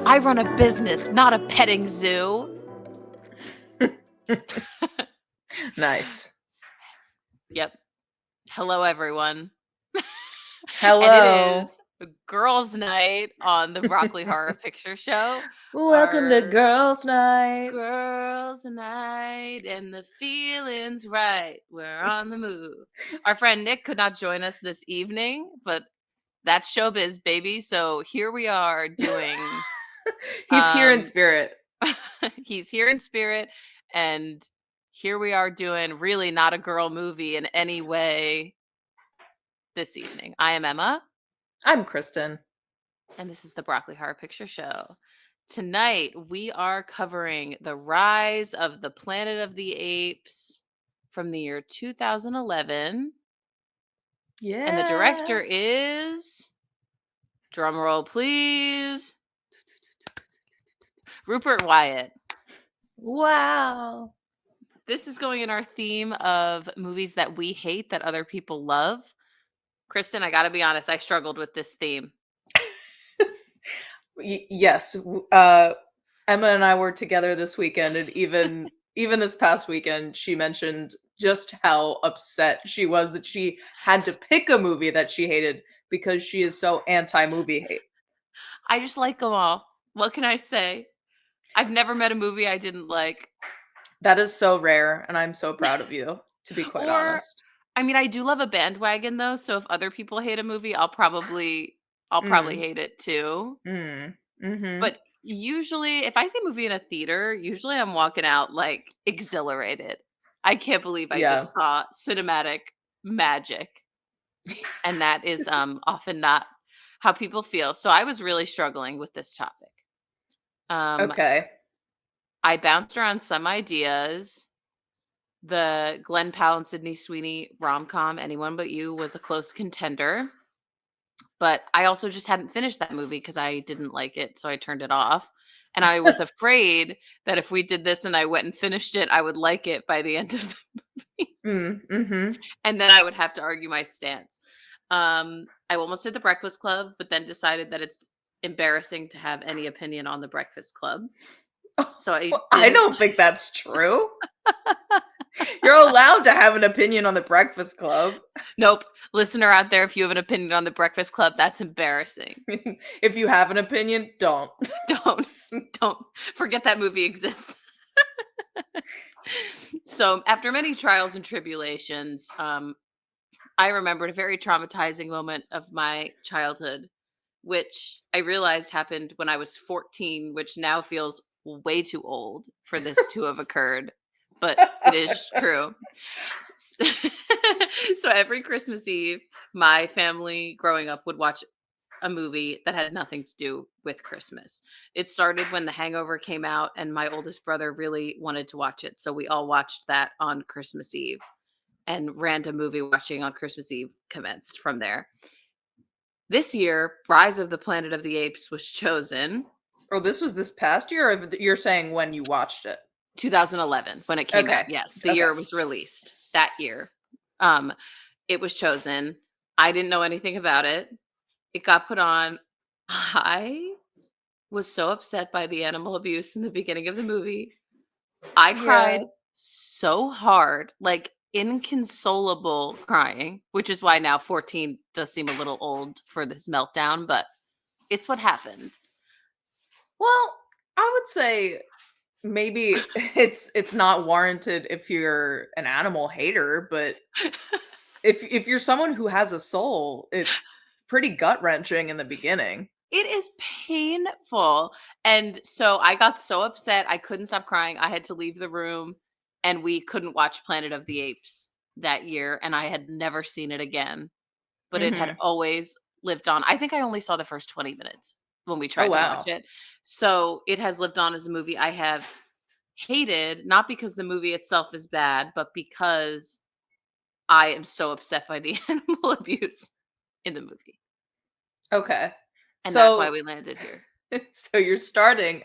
I run a business, not a petting zoo. Nice. Yep. Hello, everyone. Hello. And it is girls' night on the Broccoli Horror Picture Show. Welcome to Our Girls' Night. girls' night, and the feeling's right. We're on the move. Our friend Nick could not join us this evening, but that's showbiz, baby. So here we are doing. He's here in spirit. He's here in spirit, and here we are doing really not a girl movie in any way this evening. I am Emma, I'm Kristen. and this is the Broccoli Horror Picture Show. Tonight, we are covering the rise of the Planet of the Apes from the year 2011. Yeah. And the director is, drumroll please, Rupert Wyatt. Wow. This is going in our theme of movies that we hate that other people love. Kristen, I gotta be honest, I struggled with this theme. Yes. Emma and I were together this weekend, and even this past weekend, she mentioned just how upset she was that she had to pick a movie that she hated because she is so anti-movie hate. I just like them all. What can I say? I've never met a movie I didn't like. That is so rare, and I'm so proud of you, to be quite Or, honest. I mean, I do love a bandwagon though, so if other people hate a movie, I'll probably hate it too. Mm-hmm. But usually, if I see a movie in a theater, usually I'm walking out like exhilarated. I can't believe I Yeah. just saw cinematic magic. And that is often not how people feel. So I was really struggling with this topic. Okay. I bounced around some ideas. The Glenn Powell and Sydney Sweeney rom-com, Anyone But You, was a close contender. But I also just hadn't finished that movie because I didn't like it, so I turned it off. And I was afraid that if we did this and I went and finished it, I would like it by the end of the movie. Mm-hmm. And then I would have to argue my stance. I almost did The Breakfast Club, but then decided that it's embarrassing to have any opinion on The Breakfast Club. So I don't think that's true. You're allowed to have an opinion on The Breakfast Club. Nope. Listener out there, if you have an opinion on The Breakfast Club, that's embarrassing. If you have an opinion, don't. Don't. Forget that movie exists. So after many trials and tribulations, I remembered a very traumatizing moment of my childhood, which I realized happened when I was 14, which now feels way too old for this to have occurred, but it is true. So every Christmas Eve, my family growing up would watch a movie that had nothing to do with Christmas. It started when The Hangover came out, and my oldest brother really wanted to watch it. So we all watched that on Christmas Eve, and random movie watching on Christmas Eve commenced from there. This year, Rise of the Planet of the Apes was chosen. Oh, this was this past year, or you're saying when you watched it? 2011, when it came out. Yes, the year it was released. That year. It was chosen. I didn't know anything about it. It got put on. I was so upset by the animal abuse in the beginning of the movie. I cried so hard, like inconsolable crying, which is why now 14 does seem a little old for this meltdown, but it's what happened. Well, I would say maybe it's not warranted if you're an animal hater, but if you're someone who has a soul, it's pretty gut-wrenching in the beginning. It is painful. And so I got so upset, I couldn't stop crying. I had to leave the room, and we couldn't watch Planet of the Apes that year, and I had never seen it again. But it had always lived on. I think I only saw the first 20 minutes when we tried to watch it. So it has lived on as a movie I have hated, not because the movie itself is bad, but because I am so upset by the animal abuse in the movie. Okay. And that's why we landed here. So you're starting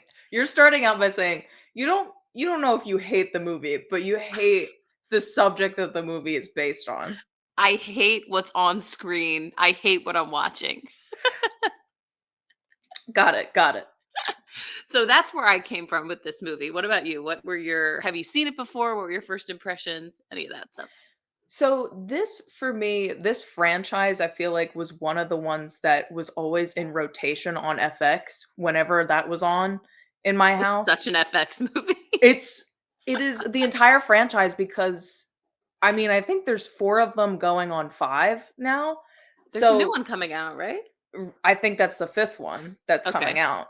out by saying you don't know if you hate the movie, but you hate the subject that the movie is based on. I hate what's on screen. I hate what I'm watching. Got it. So that's where I came from with this movie. What about you? What were your have you seen it before? What were your first impressions? Any of that stuff? So this for me, this franchise, I feel like was one of the ones that was always in rotation on FX whenever that was on in my It's such house. an FX movie. It's it is the entire franchise because I mean, I think there's 4 of them going on 5 now. There's a new So one coming out, right? I think that's the 5th one that's coming Okay. out.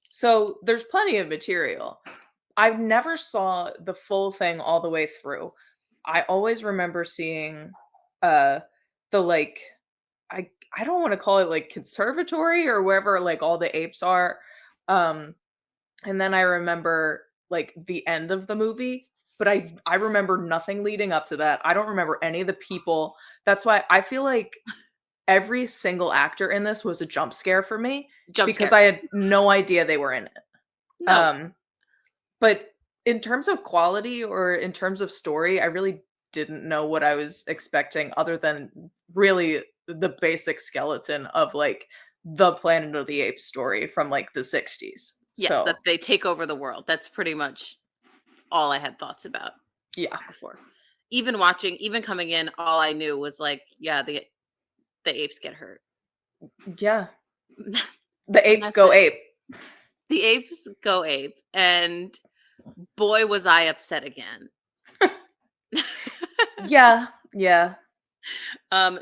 So there's plenty of material. I never saw the full thing all the way through. I always remember seeing uh the like I don't want to call it like conservatory or wherever like all the apes are. Um and then I remember like the end of the movie, but I remember nothing leading up to that. I don't remember any of the people. That's why I feel like every single actor in this was a jump scare for me Jump because scare. I had no idea they were in it. No. Um but in terms of quality or in terms of story, I really didn't know what I was expecting other than really the basic skeleton of like the Planet of the Apes story from like the 60s. Yes, that So, they take over the world. That's pretty much all I had thoughts about yeah. before. Even watching, even coming in, all I knew was like, yeah, the apes get hurt. Yeah. The And apes that's go it. ape. The apes go ape, and boy was I upset again. Yeah. Yeah.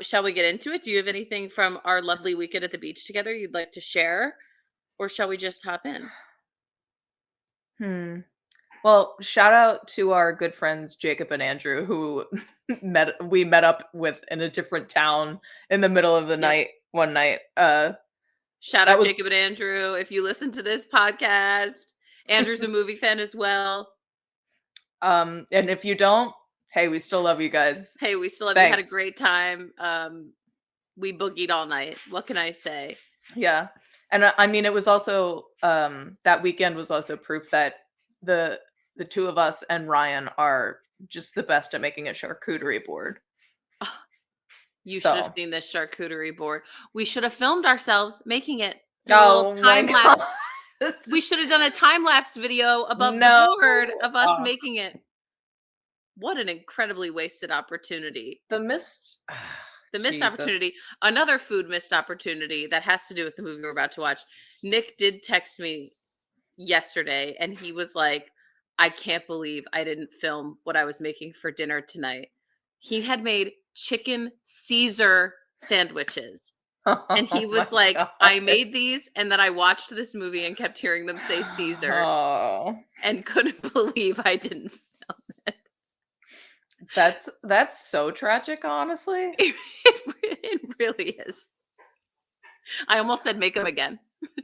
Shall we get into it? Do you have anything from our lovely weekend at the beach together you'd like to share? Or shall we just hop in? Hmm. Well, shout out to our good friends Jacob and Andrew who met up with in a different town in the middle of the Yep. night one night. Shout That out Jacob and was Andrew. If you listen to this podcast, Andrew's a movie fan as well. and if you don't, hey, we still love you guys. Hey, we still have you had a Thanks. great time. We boogied all night. What can I say? Yeah. And I mean it was also that weekend was also proof that the the two of us and Ryan are just the best at making a charcuterie board. You should have So, seen this charcuterie board. We should have filmed ourselves making it. Did a little oh my time lapse. god. We should have done a time lapse video above the No. board of us Oh, making it. What an incredibly wasted opportunity. the mist. The missed Jesus. opportunity. Another food missed opportunity that has to do with the movie we're about to watch. Nick did text me yesterday and he was like, I can't believe I didn't film what I was making for dinner tonight. He had made chicken Caesar sandwiches. And he Oh my was like, god. I made these and then I watched this movie and kept hearing them say Caesar Oh, and couldn't believe I didn't film it. that's so tragic, honestly. It really is. I almost said make them again.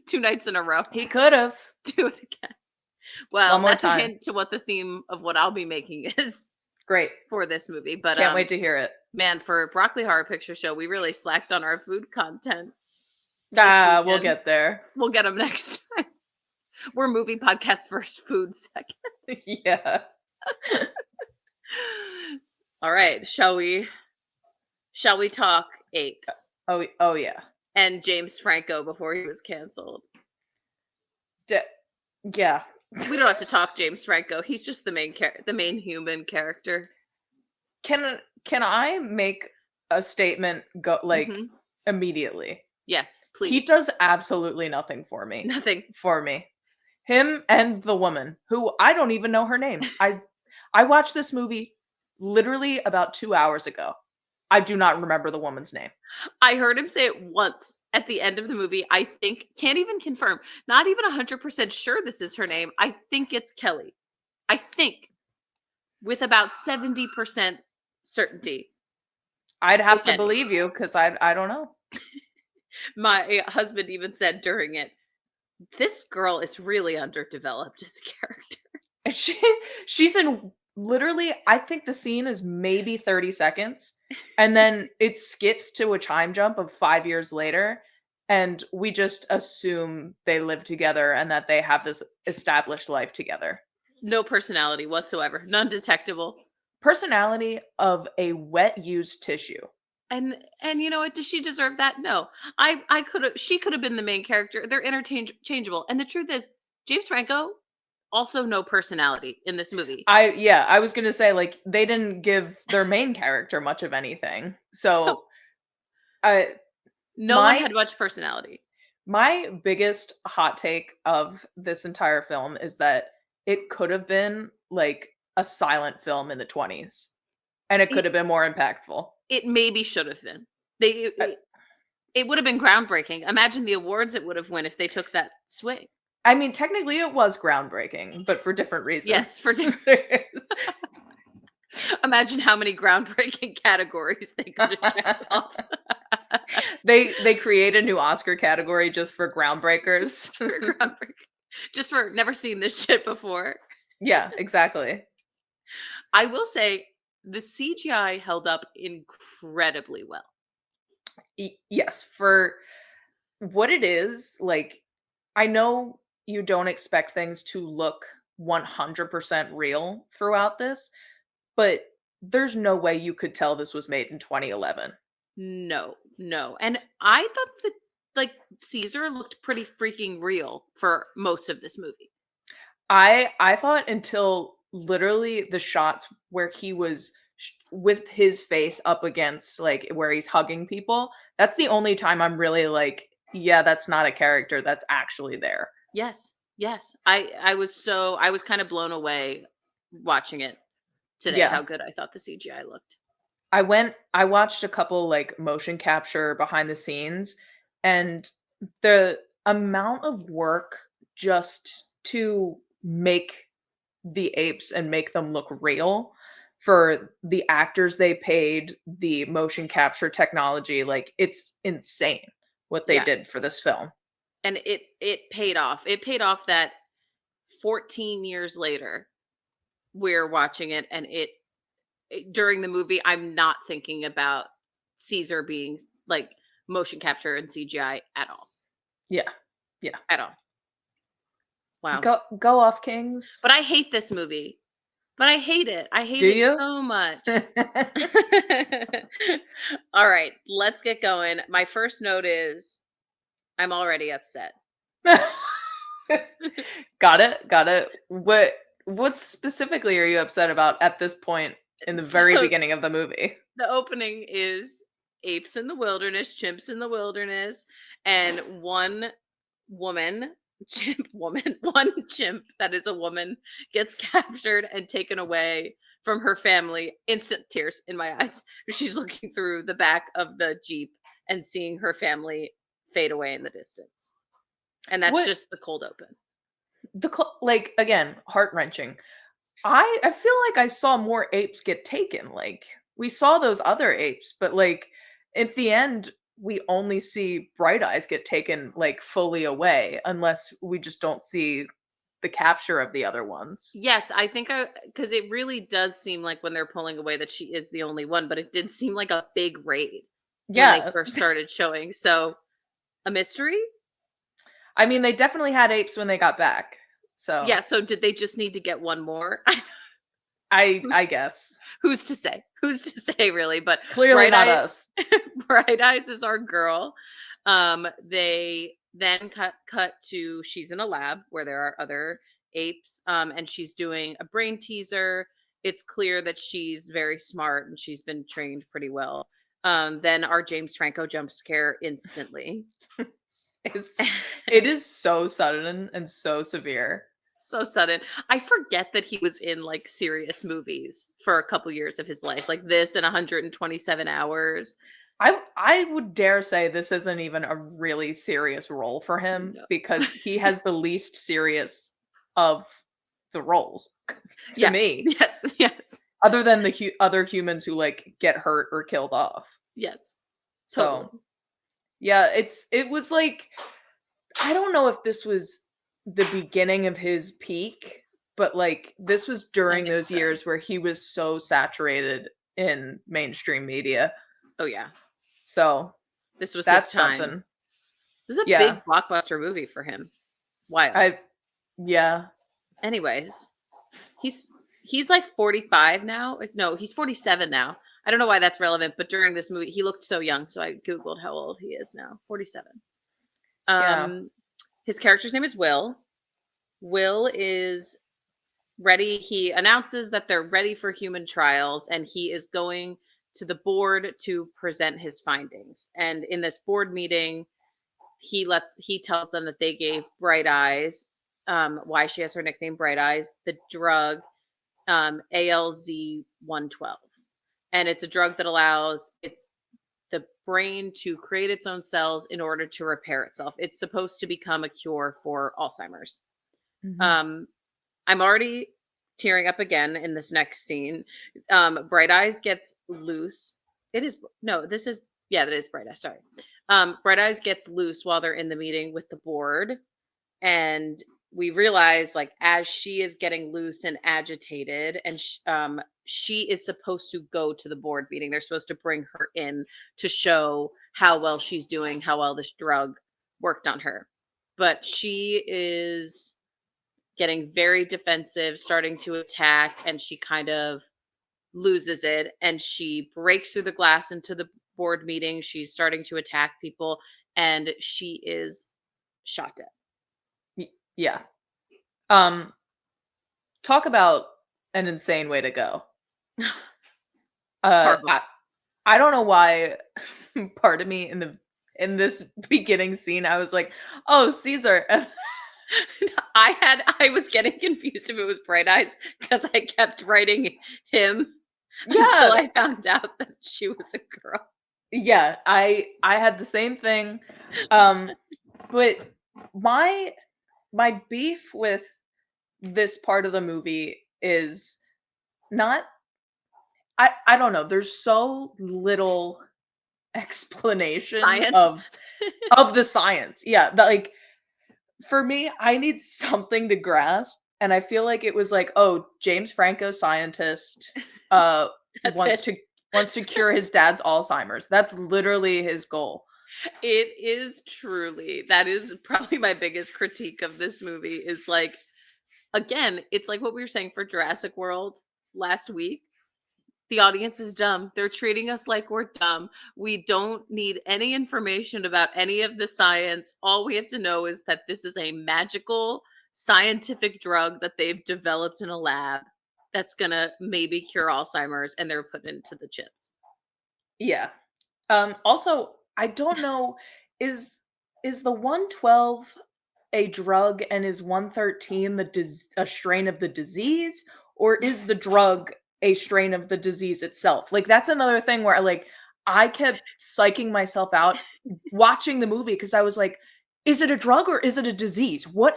2 nights in a row. He could have. Do it again. One Well, more that's a time. hint to what the theme of what I'll be making is Great. for this movie. But Can't wait to hear it. man, for Broccoli Horror Picture Show, we really slacked on our food content this Ah, we'll weekend. get there. We'll get them next time. We're movie podcast first, food second. Yeah. All right, shall we talk apes Oh yeah. and James Franco before he was canceled? D- yeah. We don't have to talk James Franco. He's just the main human character. Can I make a statement go like Mhm. immediately? Yes, He please. does absolutely nothing for me. Nothing. For me. Him and the woman who I don't even know her name. I watched this movie literally about 2 hours ago. I do not remember the woman's name. I heard him say it once at the end of the movie. I think can't even confirm. Not even 100% sure this is her name. I think it's Kelly. I think with about 70% certainty, I'd have if to any. believe you because I don't know. My husband even said during it, this girl is really underdeveloped as a character. She she's in literally I think the scene is maybe 30 seconds and then it skips to a time jump of 5 years later and we just assume they live together and that they have this established life together. No personality whatsoever. None detectable. Personality of a wet used tissue. And you know what? Does she deserve that? No. I could have she could have been the main character. They're interchangeable. And the truth is, James Franco also no personality in this movie. I was gonna say, like, they didn't give their main character much of anything. No, So, I no one my had much personality. my biggest hot take of this entire film is that it could have been, like, a silent film in the 20s, and it could It have been more impactful. it maybe should have been. They Uh, it would have been groundbreaking. Imagine the awards it would have won if they took that swing. I mean, technically, it was groundbreaking, but for different reasons. Yes, for different imagine how many groundbreaking categories they could have checked off. They create a new Oscar category just for groundbreakers. For groundbreaking. Just for never seen this shit before. Yeah, exactly. I will say the CGI held up incredibly well. Yes, for what it is, like, I know you don't expect things to look 100% real throughout this, but there's no way you could tell this was made in 2011. No, no. And I thought that like Caesar looked pretty freaking real for most of this movie. I thought until literally the shots where he was with his face up against, like, where he's hugging people, that's the only time I'm really like, yeah, that's not a character, that's actually there. Yes. Yes. I was kind of blown away watching it today how Yeah. good I thought the CGI looked. I watched a couple, like, motion capture behind the scenes, and the amount of work just to make the apes and make them look real for the actors they paid, the motion capture technology, like, it's insane what they Yeah. did for this film. And it paid off. It paid off that 14 years later we're watching it and during the movie I'm not thinking about Caesar being like motion capture and CGI at all. Yeah. Yeah. At all. Wow. Go off, Kings. But I hate this movie. But I hate it. I hate Do it you? so much. All right, let's get going. My first note is I'm already upset. Got it, got it. What specifically are you upset about at this point in the very So beginning of the movie? the opening is apes in the wilderness, chimps in the wilderness, and one woman, one chimp that is a woman gets captured and taken away from her family. Instant tears in my eyes. She's looking through the back of the Jeep and seeing her family fade away in the distance. And that's What just the cold open. like, again, heart-wrenching. I feel like I saw more apes get taken, like, we saw those other apes, but, like, at the end, we only see Bright Eyes get taken, like, fully away, unless we just don't see the capture of the other ones. Yes, I think I because it really does seem like when they're pulling away that she is the only one, but it did seem like a big raid when they Yeah. first started showing. So a mystery? I mean, they definitely had apes when they got back, so Yeah, so did they just need to get one more? I guess. Who's to say? Who's to say really? But Clearly Bright not Eye us. Bright Eyes is our girl. They then cut to she's in a lab where there are other apes, and she's doing a brain teaser. It's clear that she's very smart and she's been trained pretty well. Then our James Franco jump scare instantly. It's it is so sudden and so severe. So sudden. I forget that he was in like serious movies for a couple years of his life, like this and 127 hours. I would dare say this isn't even a really serious role for him No. because he has the least serious of the roles to Yeah. me, Yes. Yes. other than the other humans who, like, get hurt or killed off. Yes. Totally. So, yeah, it was like, I don't know if this was the beginning of his peak, but, like, this was I during think those so. years where he was so saturated in mainstream media. Oh yeah. So, This was his that's time. something. This is a Yeah. big blockbuster movie for him. Wild. I yeah. Anyways, he's like 45 now. It's no, he's 47 now. I don't know why that's relevant, but during this movie, he looked so young. So I Googled how old he is now. 47. Yeah. His character's name is Will. Will is ready. He announces that they're ready for human trials, and he is going to the board to present his findings. And in this board meeting, he tells them that they gave Bright Eyes, why she has her nickname Bright Eyes, the drug ALZ 112, and it's a drug that allows the brain to create its own cells in order to repair itself. It's supposed to become a cure for Alzheimer's. Mhm. Um, I'm already tearing up again in this next scene. Bright Eyes gets loose. It is no, this is yeah, that is Bright Eyes. Sorry. Bright Eyes gets loose while they're in the meeting with the board, and we realize like as she is getting loose and agitated, and she is supposed to go to the board meeting. They're supposed to bring her in to show how well she's doing, how well this drug worked on her, but she is getting very defensive, starting to attack, and she kind of loses it, and she breaks through the glass into the board meeting. She's starting to attack people, and she is shot dead. Yeah. Um, talk about an insane way to go. Uh, Horrible. I I don't know why part of me in this beginning scene, I was like, "Oh, Caesar." I was getting confused if it was Bright Eyes because I kept writing him until Yeah. I found out that she was a girl. Yeah, I had the same thing. Um, but my my beef with this part of the movie is not I don't know, there's so little explanation Science. of the science. Yeah, like for me, I need something to grasp, and I feel like it was like, "Oh, James Franco scientist uh That's wants it. to wants to cure his dad's Alzheimer's." That's literally his goal. It is truly that is probably my biggest critique of this movie is like again, it's like what we were saying for Jurassic World last week. The audience is dumb. They're treating us like we're dumb. We don't need any information about any of the science. All we have to know is that this is a magical scientific drug that they've developed in a lab that's going to maybe cure Alzheimer's, and they're put into the chips. Yeah. Also, I don't know, is is the 112 a drug and is 113 a strain of the disease, or is the drug a strain of the disease itself? Like that's another thing where I kept psyching myself out watching the movie because I was like, is it a drug or is it a disease? What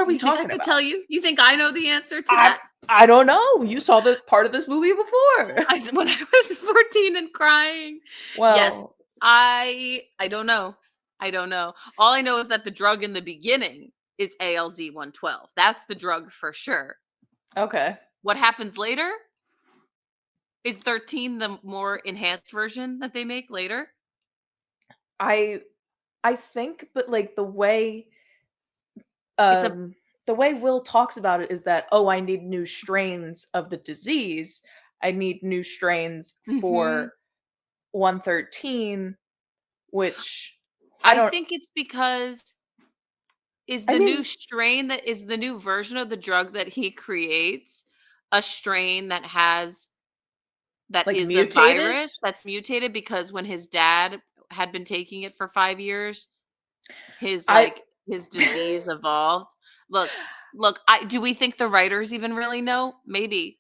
are we You think I talking could about? tell you? You think I know the answer to I that? I don't know. You saw the part of this movie before. When I was 14 and crying. Yes, Well, I don't know. I don't know. All I know is that the drug in the beginning is ALZ 112. That's the drug for sure. okay. What happens later? Is 13 the more enhanced version that they make later? I I think, but like It's a um the way Will talks about it is that, oh, I need new strains of the disease. I need new strains mhm. for 113, which I I don't think it's because is I the new mean, strain that is the new version of the drug that he creates a strain that like is a mutated. virus that's mutated because when his dad had been taking it for 5 years, I his disease evolved. Look, look, I do we think the writers even really know? Maybe.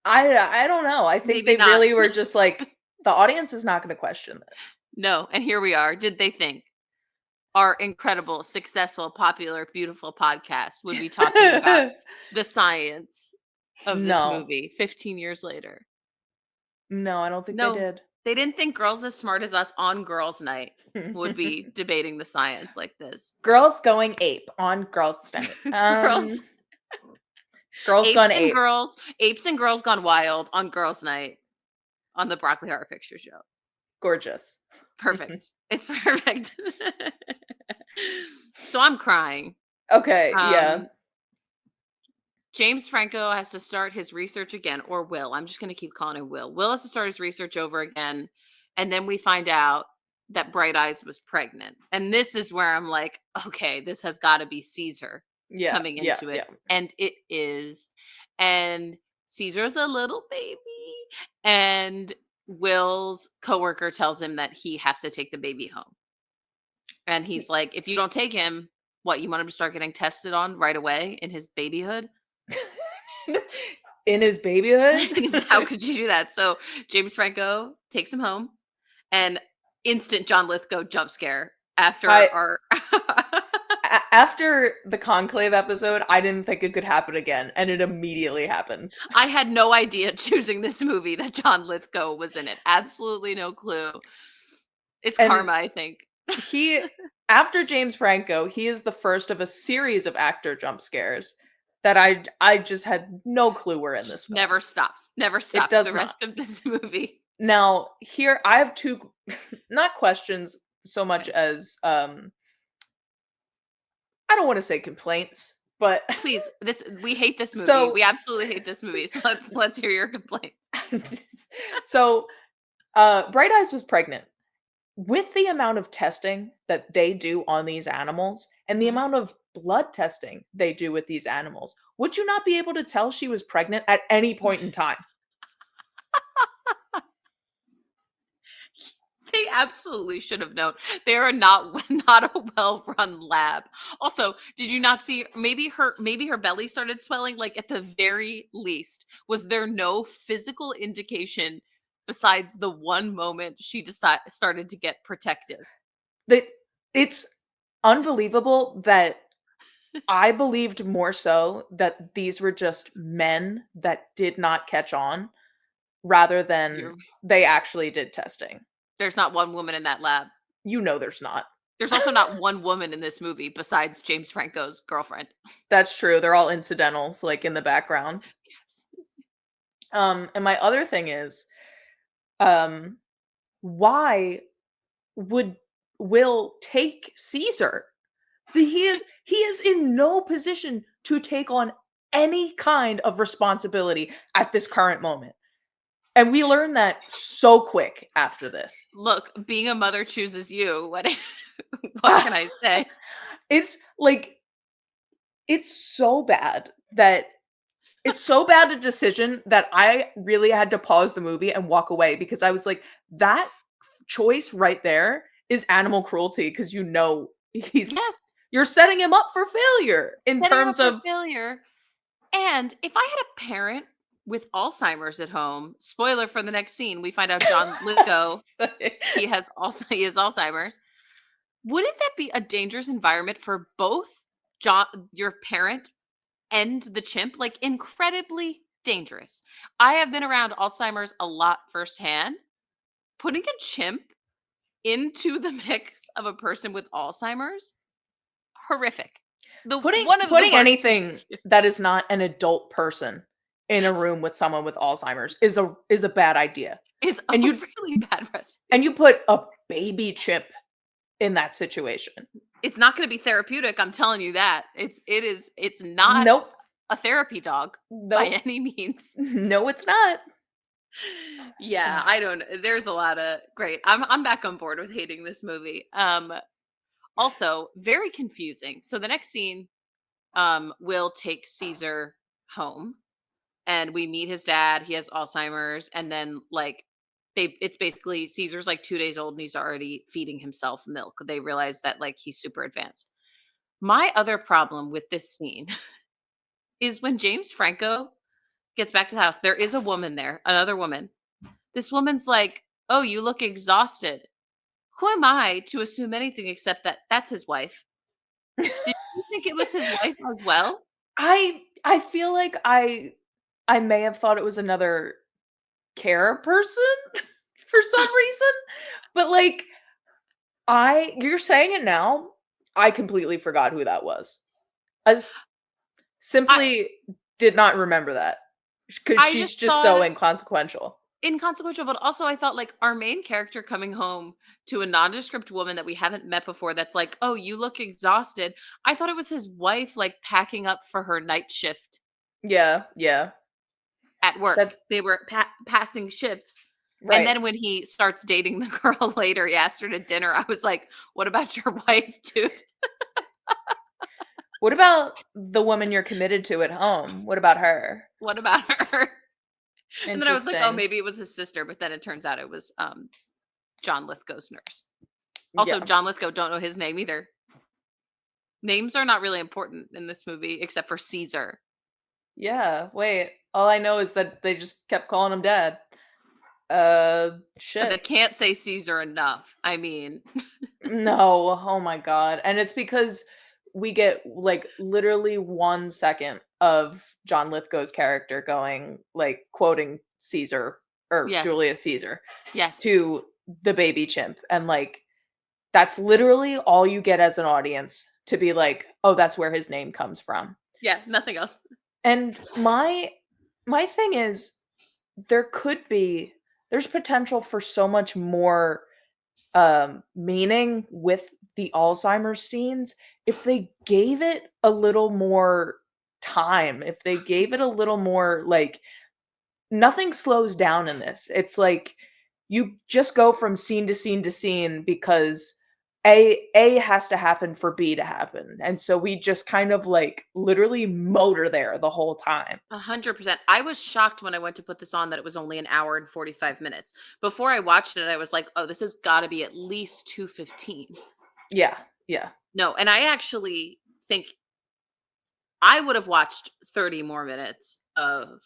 I don't know. I think Maybe they not. really were just like the audience is not going to question this. No, and here we are. Did they think our incredible, successful, popular, beautiful podcast would be talking about the science of this No. movie 15 years later? No, I don't think they No, did. they didn't think girls as smart as us on girls' night would be debating the science like this. Girls going ape on girls night. Girls, Girls gone ape. apes and girls gone wild on girls' night on the Broccoli Horror Picture Show. Gorgeous. Perfect. It's perfect. So I'm crying. Okay, yeah. Um, James Franco has to start his research again, or Will. I'm just going to keep calling him Will. Will has to start his research over again. And then we find out that Bright Eyes was pregnant. And this is where I'm like, okay, this has got to be Caesar Yeah, coming yeah, into it. yeah. And it is. And Caesar's a little baby. And Will's coworker tells him that he has to take the baby home. And he's like, if you don't take him, what, you want him to start getting tested on right away in his babyhood? In his babyhood? How could you do that? So James Franco takes him home, and instant John Lithgow jump scare after I our after the Conclave episode, I didn't think it could happen again, and it immediately happened. I had no idea choosing this movie that John Lithgow was in it. Absolutely no clue. It's And karma, I think. he after James Franco, he is the first of a series of actor jump scares that I just had no clue were in this Just film. never stops. Never It stops does the not. rest of this movie. Now, here I have two not questions so much as I don't want to say complaints, but Please, we hate this movie. so We absolutely hate this movie. So let's hear your complaints. so Bright Eyes was pregnant. With the amount of testing that they do on these animals and the Mhm. amount of blood testing they do with these animals, would you not be able to tell she was pregnant at any point in time? They absolutely should have known. They are not not a well-run lab. Also, did you not see maybe her belly started swelling, like, at the very least? Was there no physical indication besides the one moment she started to get protective? That it's unbelievable that I believed more so that these were just men that did not catch on rather than You're they actually did testing. There's not one woman in that lab. You know there's not. There's also not one woman in this movie besides James Franco's girlfriend. That's true. They're all incidentals like in the background. Yes. And my other thing is, um, why would Will take Caesar? He is in no position to take on any kind of responsibility at this current moment. And we learn that so quick after this. Look, being a mother chooses you. What can I say? It's like it's so bad that it's so bad a decision that I really had to pause the movie and walk away because I was like, that choice right there is animal cruelty because you know he's Yes. you're setting him up for failure in Setting him up terms for of failure. And if I had a parent with Alzheimer's at home, spoiler for the next scene, we find out John Lithgow, he has Alzheimer's. Wouldn't that be a dangerous environment for both your parent and the chimp? Like, incredibly dangerous. I have been around Alzheimer's a lot firsthand. Putting a chimp into the mix of a person with Alzheimer's, horrific. The putting one of the putting worst anything that is not an adult person in a room with someone with Alzheimer's is a bad idea. is a And you really bad recipe. and you put a baby chimp in that situation. It's not gonna be therapeutic, I'm telling you that. It's not Nope. a therapy dog by Nope. any means. No, it's not. Yeah, I don't there's a lot of great. I'm back on board with hating this movie. Also very confusing. So the next scene, will take Caesar home and we meet his dad. He has Alzheimer's, and then like it's basically Caesar's like 2 days old and he's already feeding himself milk. They realize that like he's super advanced. My other problem with this scene is when James Franco gets back to the house, there is a woman there, another woman. This woman's like, "Oh, you look exhausted." Who am I to assume anything except that that's his wife? Did you think it was his wife as well? I feel like I may have thought it was another care person for some reason, but like you're saying it now, I completely forgot who that was. I just I simply did not remember that because I she's just just so thought inconsequential. inconsequential, but also I thought like our main character coming home to a nondescript woman that we haven't met before that's like, "Oh, you look exhausted." I thought it was his wife like packing up for her night shift Yeah, yeah. at work. That They were passing ships. And right. then when he starts dating the girl later, he asked her to dinner. I was like, "What about your wife, dude? What about the woman you're committed to at home? What about her? What about her?" And then I was like, "Oh, Interesting. maybe it was his sister," but then it turns out it was John Lithgow's nurse. Also, Yeah. John Lithgow, don't know his name either. Names are not really important in this movie except for Caesar. Yeah, wait, all I know is that they just kept calling him dad. They Shit. can't say Caesar enough. I mean, No, oh my god, and it's because we get, like, literally 1 second of John Lithgow's character going, like, quoting Caesar or yes, Julius Caesar yes, to the baby chimp, and, like, that's literally all you get as an audience to be like, "Oh, that's where his name comes from." yeah, nothing else. And my thing is there could be there's potential for so much more meaning with the Alzheimer's scenes if they gave it a little more time, if they gave it a little more like nothing slows down in this. It's like you just go from scene to scene to scene because A has to happen for B to happen. And so we just kind of like literally motor there the whole time. 100%. I was shocked when I went to put this on that it was only an hour and 45 minutes. Before I watched it, I was like, "Oh, this has got to be at least 215." Yeah. Yeah. No, and I actually think I would have watched 30 more minutes of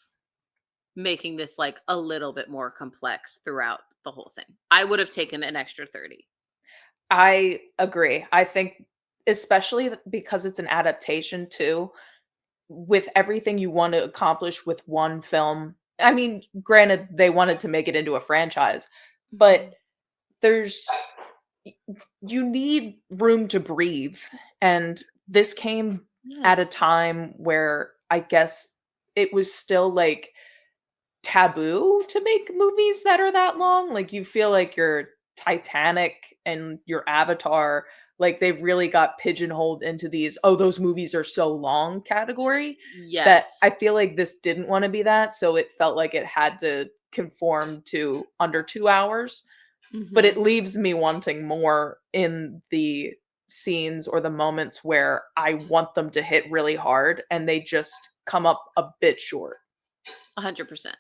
making this like a little bit more complex throughout the whole thing. I would have taken an extra 30. I agree. I think especially because it's an adaptation too, with everything you want to accomplish with one film. I mean, granted they wanted to make it into a franchise, but Mhm. there's y- you need room to breathe, and this came at a Yes. time where I guess it was still like taboo to make movies that are that long. Like you feel like your Titanic and your Avatar, like they really got pigeonholed into these, oh, those movies are so long category that Yes. I feel like this didn't want to be that. So it felt like it had to conform to under 2 hours. But it Mhm. leaves me wanting more in the scenes or the moments where I want them to hit really hard and they just come up a bit short. 100%.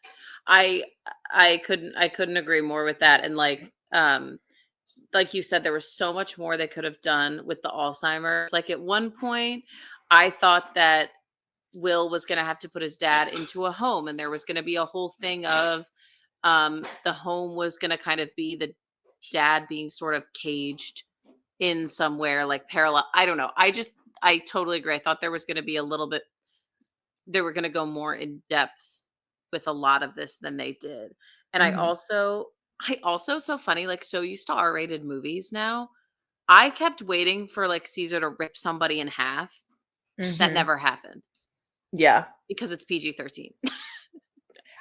I I couldn't agree more with that, and like you said, there was so much more they could have done with the Alzheimer's. Like at one point, I thought that Will was going to have to put his dad into a home, and there was going to be a whole thing of the home was going to kind of be the dad being sort of caged in somewhere like parallel. I don't know. I totally agree. I thought there was going to be a little bit they were going to go more in depth with a lot of this than they did. And Mhm. I also so funny like so used to R-rated movies now. I kept waiting for like Caesar to rip somebody in half. That Mhm. never happened Yeah. because it's PG-13.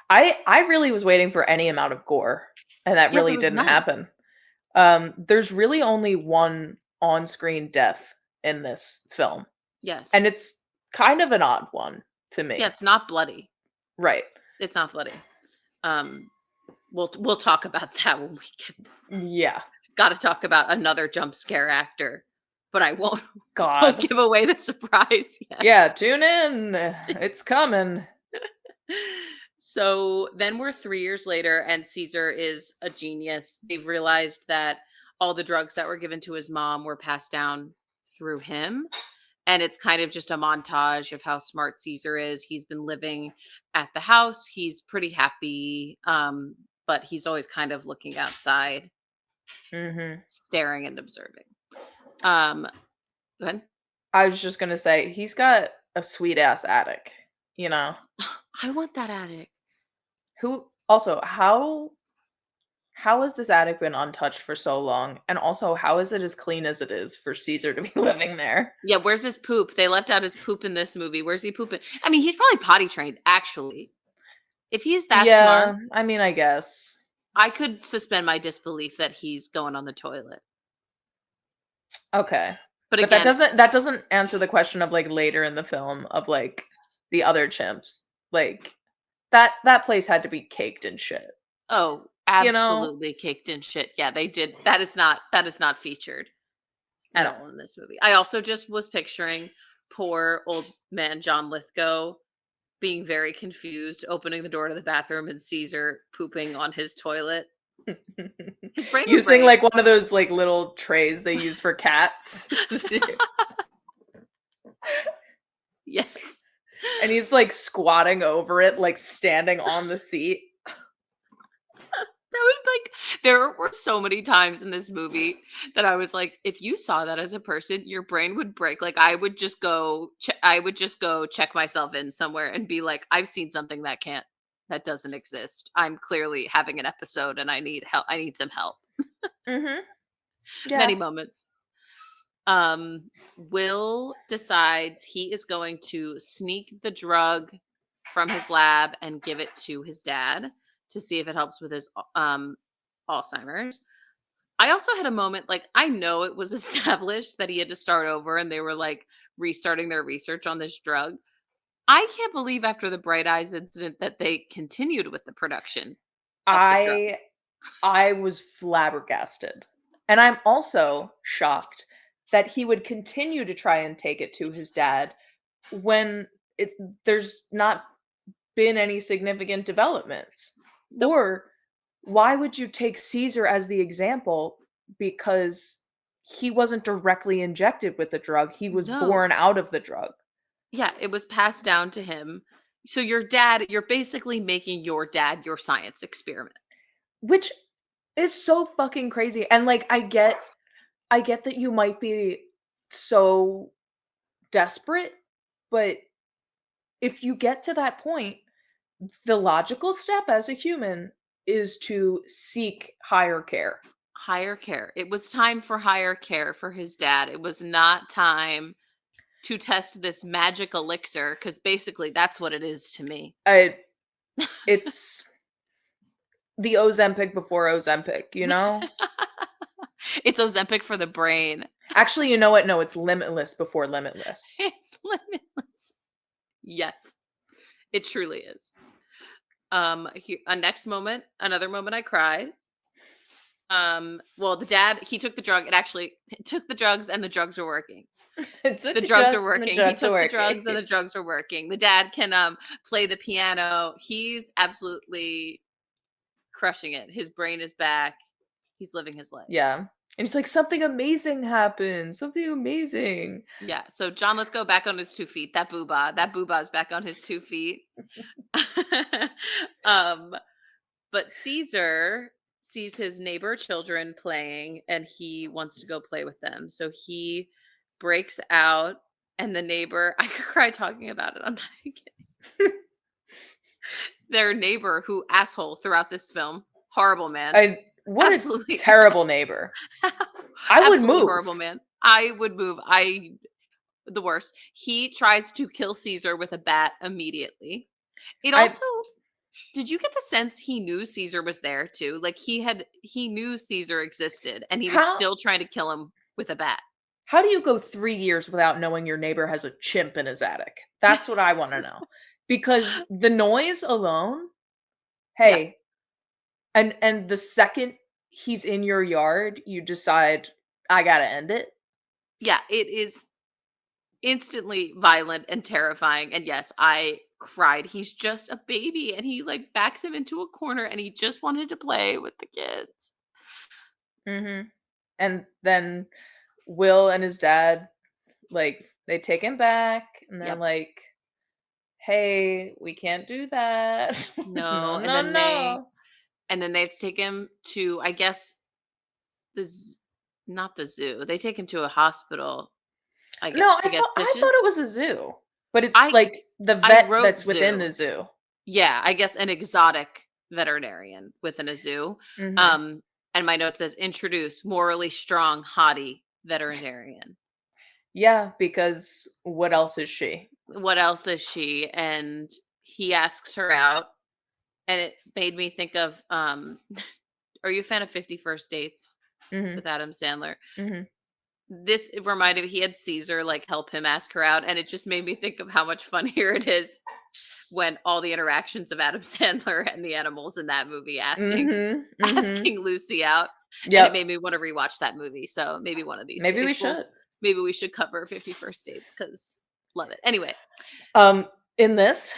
I really was waiting for any amount of gore, and that Yeah, there really was didn't none. happen. There's really only one on-screen death in this film, Yes. and it's kind of an odd one to Yeah, me. it's not bloody. Right. It's not bloody. Um we'll talk about that when we get Yeah. got to talk about another jump scare actor, but I won't won't God. give away the surprise yet. Yeah, tune in. It's coming. So then we're 3 years later and Caesar is a genius. They've realized that all the drugs that were given to his mom were passed down through him. And it's kind of just a montage of how smart Caesar is. He's been living at the house. He's pretty happy. But he's always kind of looking outside, Mhm. staring and observing. Um, go ahead. I was just gonna say, he's got a sweet ass attic, you know? I want that attic. Who also, how has this attic been untouched for so long? And also, how is it as clean as it is for Caesar to be living there? Yeah, where's his poop? They left out his poop in this movie. Where's he pooping? I mean, he's probably potty trained, actually. If he's that smart, Yeah, I mean, I guess. I could suspend my disbelief that he's going on the toilet. Okay. But But that again, doesn't answer the question of, like, later in the film of, like, the other chimps. Like, that place had to be caked in shit, Oh, you know? absolutely caked in shit. Yeah, they did. That is not featured at No. all in this movie. I also just was picturing poor old man John Lithgow being very confused, opening the door to the bathroom and Caesar pooping on his toilet. His brain would Using, break. like, one of those, like, little trays they use for cats. Yes. And he's, like, squatting over it, like, standing on the seat. That would like there were so many times in this movie that I was like, if you saw that as a person, your brain would break. Like I would just go check myself in somewhere and be like, I've seen something that doesn't exist. I'm clearly having an episode and I need help. I need some help. Mhm. Many Yeah. moments. Will decides he is going to sneak the drug from his lab and give it to his dad to see if it helps with his Alzheimer's. I also had a moment like I know it was established that he had to start over and they were like restarting their research on this drug. I can't believe after the Bright Eyes incident that they continued with the production of the drug. I I was flabbergasted. And I'm also shocked that he would continue to try and take it to his dad when it there's not been any significant developments. Nope. Or why would you take Caesar as the example? Because he wasn't directly injected with the drug, he was No. born out of the drug, Yeah, it was passed down to him. So you're basically making your dad your science experiment. which is so fucking crazy. And like I get that you might be so desperate, but if you get to that point, the logical step as a human is to seek higher care. Higher care. It was time for higher care for his dad. It was not time to test this magic elixir because basically that's what it is to me. I it's the Ozempic before Ozempic, you know? It's Ozempic for the brain. Actually, you know what? No, it's limitless before limitless. It's limitless. Yes, it truly is. Another moment I cried. Well, the dad, he took the drug. It took the drugs and the drugs were working. It took The the drugs are drugs and the working. He drugs are took the working. drugs and the drugs are working. The dad can play the piano. He's absolutely crushing it. His brain is back. He's living his life. Yeah. And he's like, something amazing happened. Something amazing. Yeah. So John Lithgow back on his 2 feet. That booba is back on his 2 feet. um, but Caesar sees his neighbor children playing and he wants to go play with them. So he breaks out and the neighbor, I could cry talking about it. I'm not even kidding. Their neighbor who asshole throughout this film. Horrible man. What a Absolutely terrible neighbor. I would absolutely move. horrible man. I would move. The worst. He tries to kill Caesar with a bat immediately. It I also did you get the sense he knew Caesar was there too? Like he knew Caesar existed and he was how still trying to kill him with a bat. how do you go 3 years without knowing your neighbor has a chimp in his attic? That's what I wanna know. Because the noise alone, Yeah. hey, and the second he's in your yard, you decide, "I gotta end it." Yeah, it is instantly violent and terrifying. And yes, I cried. He's just a baby and he like backs him into a corner and he just wanted to play with the kids. Mhm. And then Will and his dad, like, they take him back, and they're Yep. like, "Hey, we can't do that. No, No. And no, then no." they have to take him to I guess the z- not the zoo. They take him to a hospital, I No, guess, to get I thought stitches. it was a zoo, but it's, I like, the I vet wrote that's within zoo. the zoo. Yeah, I guess an exotic veterinarian within a zoo. Mhm. Um, and my note says introduce morally strong hottie veterinarian. Yeah, because what else is she? What else is she? And he asks her out, and it made me think of are you a fan of 50 First Dates Mhm, with Adam Sandler? mhm. This it reminded me he had Caesar like help him ask her out, and it just made me think of how much funnier it is when all the interactions of Adam Sandler and the animals in that movie asking Mhm, mhm. asking Lucy out, and it Yep. made me wanna rewatch that movie, so maybe one of these Maybe we days should. maybe we should cover 50 First Dates because love it. Anyway. Um, in this,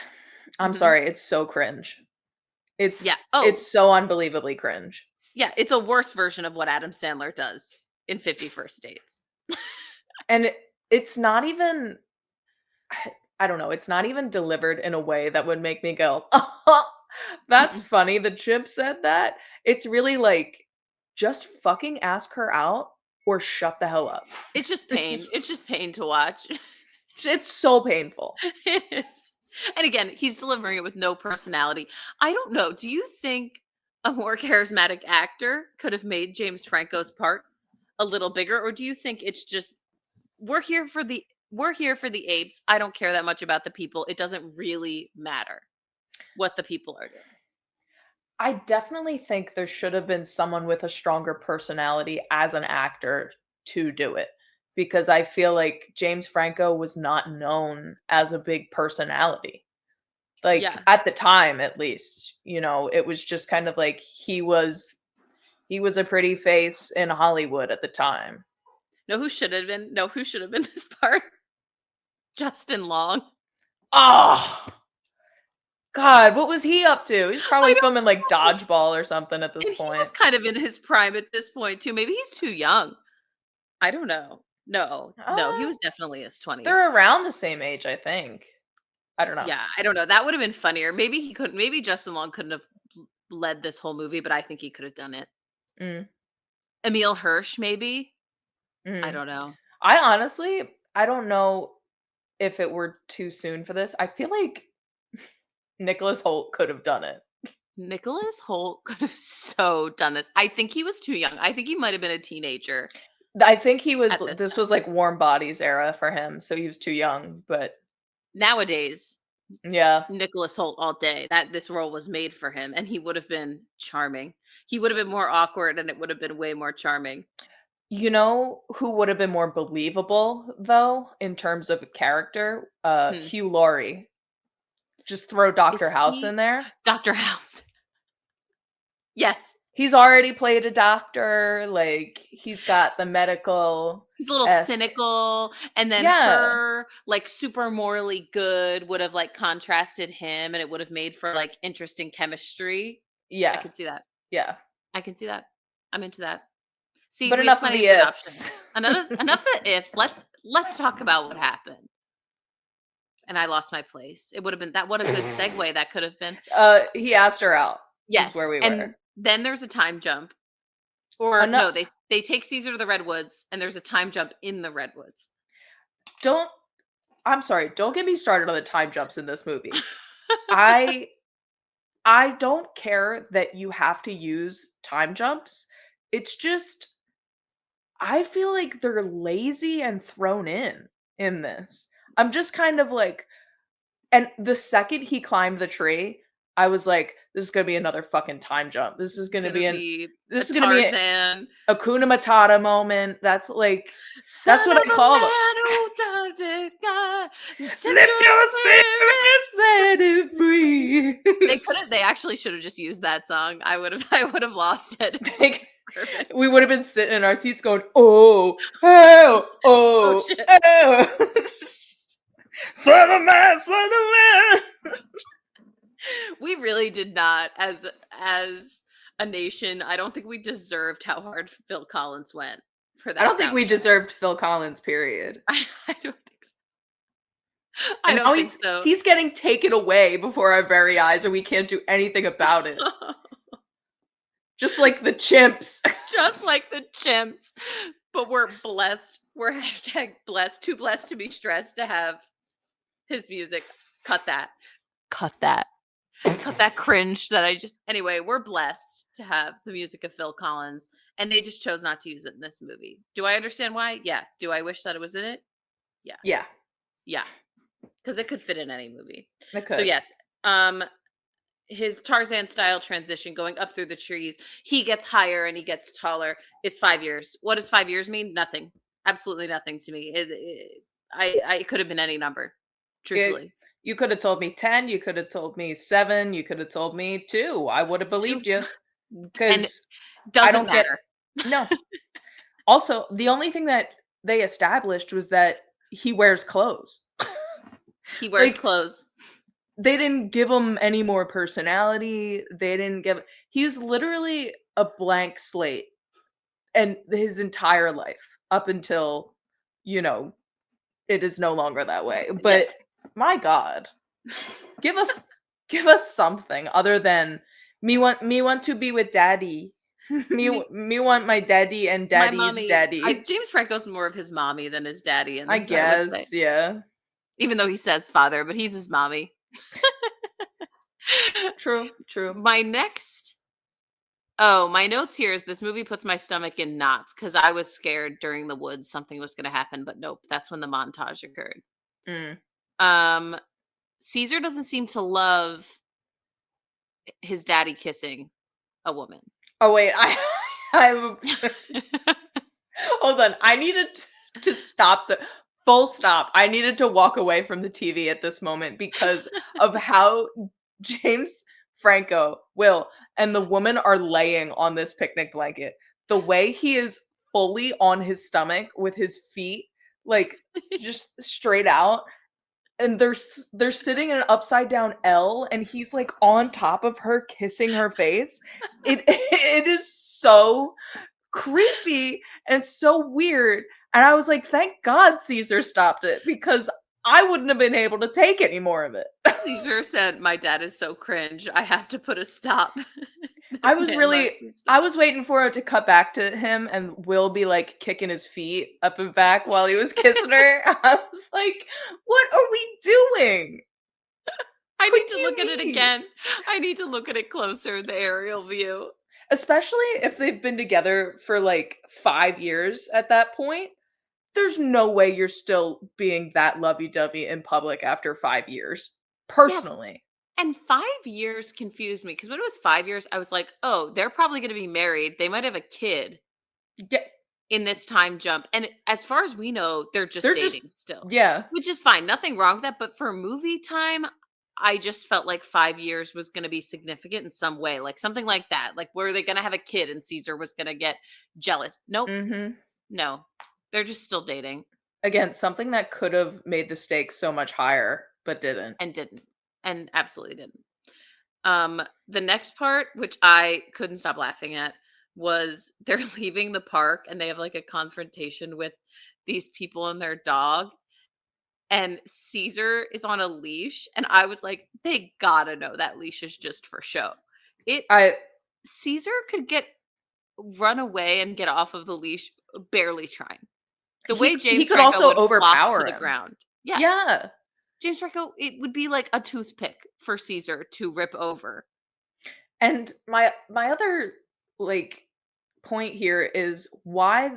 I'm Mhm. sorry, it's so cringe. Yeah. It's Oh, so unbelievably cringe. yeah, it's a worse version of what Adam Sandler does in 50 First Dates. And it's not even I don't know, it's not even delivered in a way that would make me go, "Oh, that's Mm-mm. funny the chimp said that." It's really like, just fucking ask her out or shut the hell up. It's just pain. It's just pain to watch. It's so painful. It is. And again, he's delivering it with no personality. I don't know. Do you think a more charismatic actor could have made James Franco's part a little bigger, or do you think it's just we're here for the we're here for the apes. I don't care that much about the people. It doesn't really matter what the people are doing. I definitely think there should have been someone with a stronger personality as an actor to do it, because I feel like James Franco was not known as a big personality. Like, Yeah. at the time, at least, it was just kind of like he was a pretty face in Hollywood at the time. Know who should have been? Know who should have been this part? Justin Long. Oh, God, what was he up to? He's I probably don't filming, like, Dodgeball or something at this and he was point. kind of in his prime at this point too. Maybe he's too young. I don't know. No, no, he Uh, was definitely in his 20s. they're around the same age, I think. I don't know. Yeah, I don't know. That would have been funnier. Maybe he couldn't maybe Justin Long couldn't have led this whole movie, but I think he could have done it. Mm, Emil Hirsch, maybe? I mhm. don't know. I don't know if it were too soon for this. I feel like Nicholas Holt could have done it. Nicholas Holt could have so done this. I think he was too young. I think he might have been a teenager I think at this this was time. like Warm Bodies era for him, so he was too young, but Nowadays, yeah. Nicholas Holt all day. That this role was made for him, and he would have been charming. He would have been more awkward, and it would have been way more charming. You know who would have been more believable though in terms of character? Hmm. Hugh Laurie. Just throw Dr. Is House in he there. Dr. House? Yes. He's already played a doctor, like, he's got the He's a little medical-esque. cynical, and then Yeah. her, like, super morally good would have, like, contrasted him, and it would have made for, like, interesting chemistry. I Yeah. could see that. Yeah. I can see that. I'm into that. See, But we have enough of plenty the of good ifs. options. Enough of the ifs. Let's talk about what happened. And I lost my place. It would have been that what a good segue that could have been. He asked her out, is where Yes, we and were. then there's a time jump. Or Ano no, they take Caesar to the redwoods, and there's a time jump in the redwoods. don't I'm sorry, don't get me started on the time jumps in this movie. I I don't care that you have to use time jumps. It's just I feel like they're lazy and thrown in this. I'm just kind of like, and the second he climbed the tree, I was like, "This is gonna be another fucking time jump. This is gonna be a This is gonna be a Tarzan. Hakuna Matata moment." Son That's what of I a call them. man who does it, God, set Lift your your spirits, spirits. set it free. They actually should have just used that song. I would have lost it. Like, Perfect. we would have been sitting in our seats going, "Oh, oh, Oh oh, shit. oh." Son of man, son of man. We really did not as a nation. I don't think we deserved how hard Phil Collins went for I that don't think we soundtrack. deserved Phil Collins, period. I don't think so. I And now don't think so. he's getting taken away before our very eyes, and we can't do anything about it. Just like the chimps. Just like the chimps. But we're blessed. We're hashtag blessed. Too blessed to be stressed to have his music. Cut that. Cut that. Cut that cringe that I just anyway, we're blessed to have the music of Phil Collins, and they just chose not to use it in this movie. Do I understand why? Yeah. Do I wish that it was in it? Yeah. Yeah, Yeah. Because it could fit in any movie. it So could. yes, his Tarzan style transition going up through the trees, he gets higher and he gets taller is 5 years. What does 5 years mean? Nothing. Absolutely nothing to me. I could have been any number, It truthfully. You could have told me 10, you could have told me 7, you could have told me 2. I would have 2 believed you and because I doesn't don't get matter. no. Also, the only thing that they established was that he wears clothes. He wears Like, clothes. they didn't give him any more personality. They didn't give he's literally a blank slate and his entire life up until, you know, it is no longer that way. But Yes. my God, give us give us something other than me want to be with daddy. Me Me want my daddy and my daddy's mommy daddy. James Franco's more of his mommy than his daddy in I this, I would say. guess, yeah. Even though he says father, but he's his mommy. True, true. My next Oh, my notes here is this movie puts my stomach in knots because I was scared during the woods something was gonna happen, but nope, that's when the montage occurred. Mm. Um, Caesar doesn't seem to love his daddy kissing a woman. Oh wait, I have a hold on. I needed to stop the full stop. I needed to walk away from the TV at this moment because of how James Franco, Will, and the woman are laying on this picnic blanket. The way he is fully on his stomach with his feet like just straight out and they're sitting in an upside down L and he's like on top of her kissing her face. It it is so creepy and so weird. And I was like, thank God Caesar stopped it because I wouldn't have been able to take any more of it. Caesar said, "My dad is so cringe. I have to put a stop. I This was man really must be I stopped." was waiting for it to cut back to him and Will be like kicking his feet up and back while he was kissing her. I was like, what are we doing? I What need do to you look at it mean? again. I need to look at it closer, the aerial view. Especially if they've been together for like 5 years at that point. There's no way you're still being that lovey-dovey in public after 5 years, Yes, personally. and 5 years confused me because when it was 5 years, I was like, "Oh, they're probably gonna be married. They might have a kid Yeah, in this time jump," and as far as we know, they're just they're just dating still, yeah. which is fine, nothing wrong with that, but for movie time, I just felt like 5 years was gonna be significant in some way, like something like that, like, were they gonna have a kid and Caesar was gonna get jealous? Nope, Mhm. no, they're just still dating Again, something that could have made the stakes so much higher, but didn't. and didn't, and absolutely didn't. The next part, which I couldn't stop laughing at, was they're leaving the park and they have like a confrontation with these people and their dog. And Caesar is on a leash. And I was like, they gotta know that leash is just for show. It I Caesar could get run away and get off of the leash barely trying. The way he James could Franco also would flop to overpower the him. ground. Yeah. Yeah. James Franco, it would be like a toothpick for Caesar to rip over. And my other, like, point here is why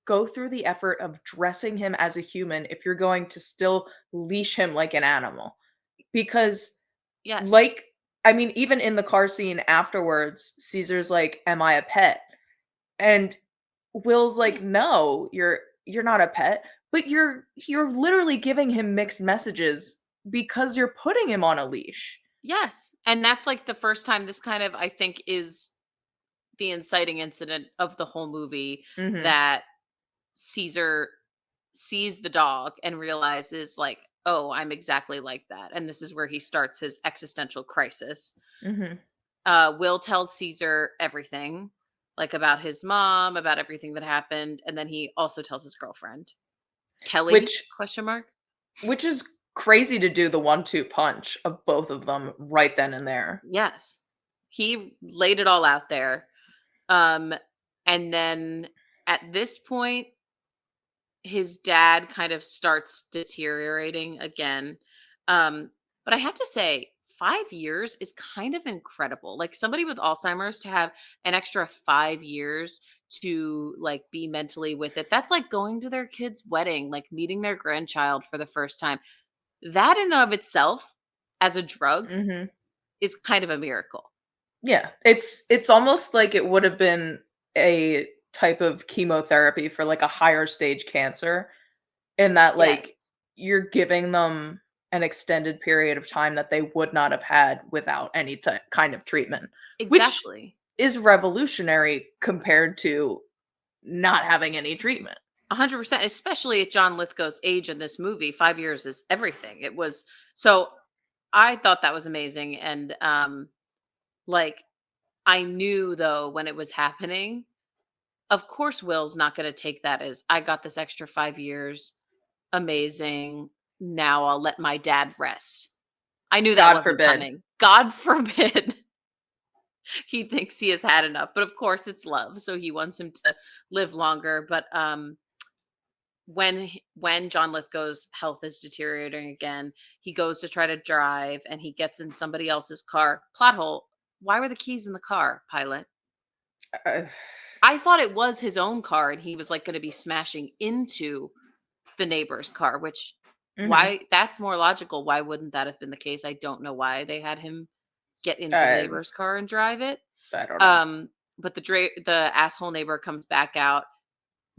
go through the effort of dressing him as a human if you're going to still leash him like an animal? Because, Yes. like I mean, even in the car scene afterwards, Caesar's like, "Am I a pet?" And Will's like, Yes. "No, you're not a pet." But you're literally giving him mixed messages because you're putting him on a leash. Yes, and that's, like, the first time this kind of, I think, is the inciting incident of the whole movie Mhm. that Caesar sees the dog and realizes, like, "Oh, I'm exactly like that," and this is where he starts his existential crisis. Mhm. Will tells Caesar everything, like, about his mom, about everything that happened, and then he also tells his girlfriend. "Kelly?" Which Question mark. which is crazy to do the one-two punch of both of them right then and there. Yes. He laid it all out there. Um, and then at this point, his dad kind of starts deteriorating again. But I have to say, 5 years is kind of incredible. Like somebody with Alzheimer's to have an extra 5 years to like be mentally with it. That's like going to their kid's wedding, like meeting their grandchild for the first time. That in and of itself, as a drug, Mhm. is kind of a miracle. Yeah, it's almost like it would have been a type of chemotherapy for, like, a higher stage cancer in that, Yes. like, you're giving them an extended period of time that they would not have had without any kind of treatment, which Exactly. is revolutionary compared to not having any treatment. 100%, especially at John Lithgow's age in this movie. 5 years is everything. It was so I thought that was amazing, and, like, I knew, though, when it was happening, of course, Will's not gonna take that as, "I got this extra 5 years. Amazing. Now I'll let my dad rest." I knew that God wasn't forbid. coming. God forbid he thinks he has had enough, but of course it's love, so he wants him to live longer, but, when John Lithgow's health is deteriorating again, he goes to try to drive, and he gets in somebody else's car. Plot hole, why were the keys in the car, pilot? Uh, I thought it was his own car, and he was, like, gonna be smashing into the neighbor's car, which mhm. why that's more logical. Why wouldn't that have been the case? I don't know why they had him get into the I neighbor's car and drive it. I don't know. Um, but the asshole neighbor comes back out.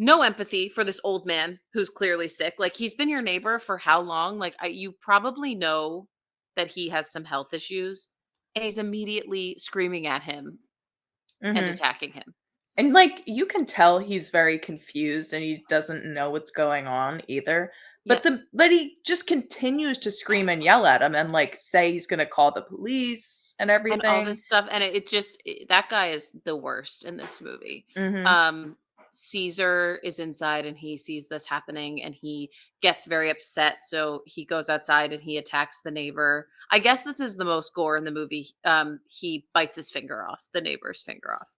No empathy for this old man who's clearly sick. Like, he's been your neighbor for how long? Like, you probably know that he has some health issues, and he's immediately screaming at him and Mhm. attacking him. And, like, you can tell he's very confused and he doesn't know what's going on either. Yes. But he just continues to scream and yell at him and, like, say he's gonna call the police and And all everything. this stuff, and it just that guy is the worst in this movie. Mhm. Um, Caesar is inside and he sees this happening and he gets very upset, so he goes outside and he attacks the neighbor. I guess this is the most gore in the movie. He bites his finger off, the neighbor's finger off.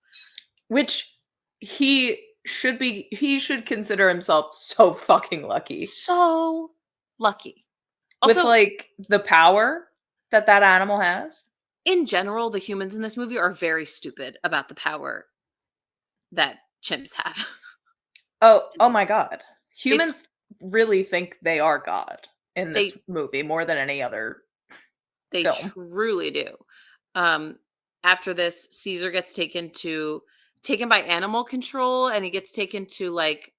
Which he should consider himself so fucking lucky So lucky. with, Also, like, the power that that animal has. in general, the humans in this movie are very stupid about the power that chimps have. Oh my god. It's Humans really think they are God in they this movie more than any other They film. truly do. Um, After this, Caesar gets taken by animal control, and he gets taken to, like,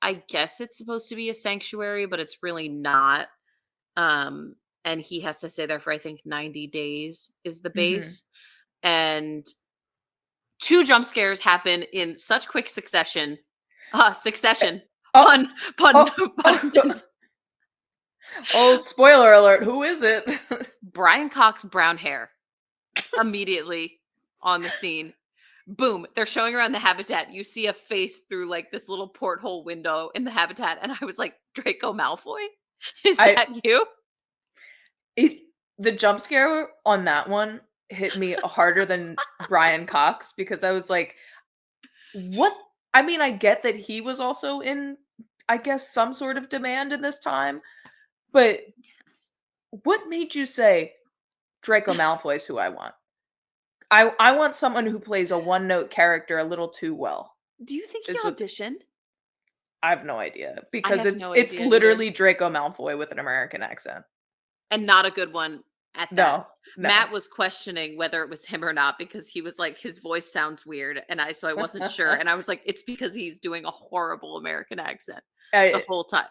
I guess it's supposed to be a sanctuary, but it's really not. And he has to stay there for, I think, 90 days is the Mhm. base. And two jump scares happen in such quick succession. Succession. Oh, Pun, pun, oh, pun intended. oh, spoiler alert, who is it? Brian Cox brown hair immediately on the scene. Boom, they're showing around the habitat. You see a face through, like, this little porthole window in the habitat, and I was like, "Draco Malfoy? Is I that you?" it the jump scare on that one hit me harder than Brian Cox because I was like, "What?" I mean, I get that he was also in, I guess, some sort of demand in this time, but what made you say, "Draco Malfoy is who I want"? I want someone who plays a one-note character a little too well, Do you think he is what auditioned? I have no idea, I because have it's no it's idea either, literally Draco Malfoy with an American accent. and not a good one at that. No, no. Matt was questioning whether it was him or not because he was like, "His voice sounds weird," and I wasn't sure, and I was like, "It's because he's doing a horrible American accent the I whole time."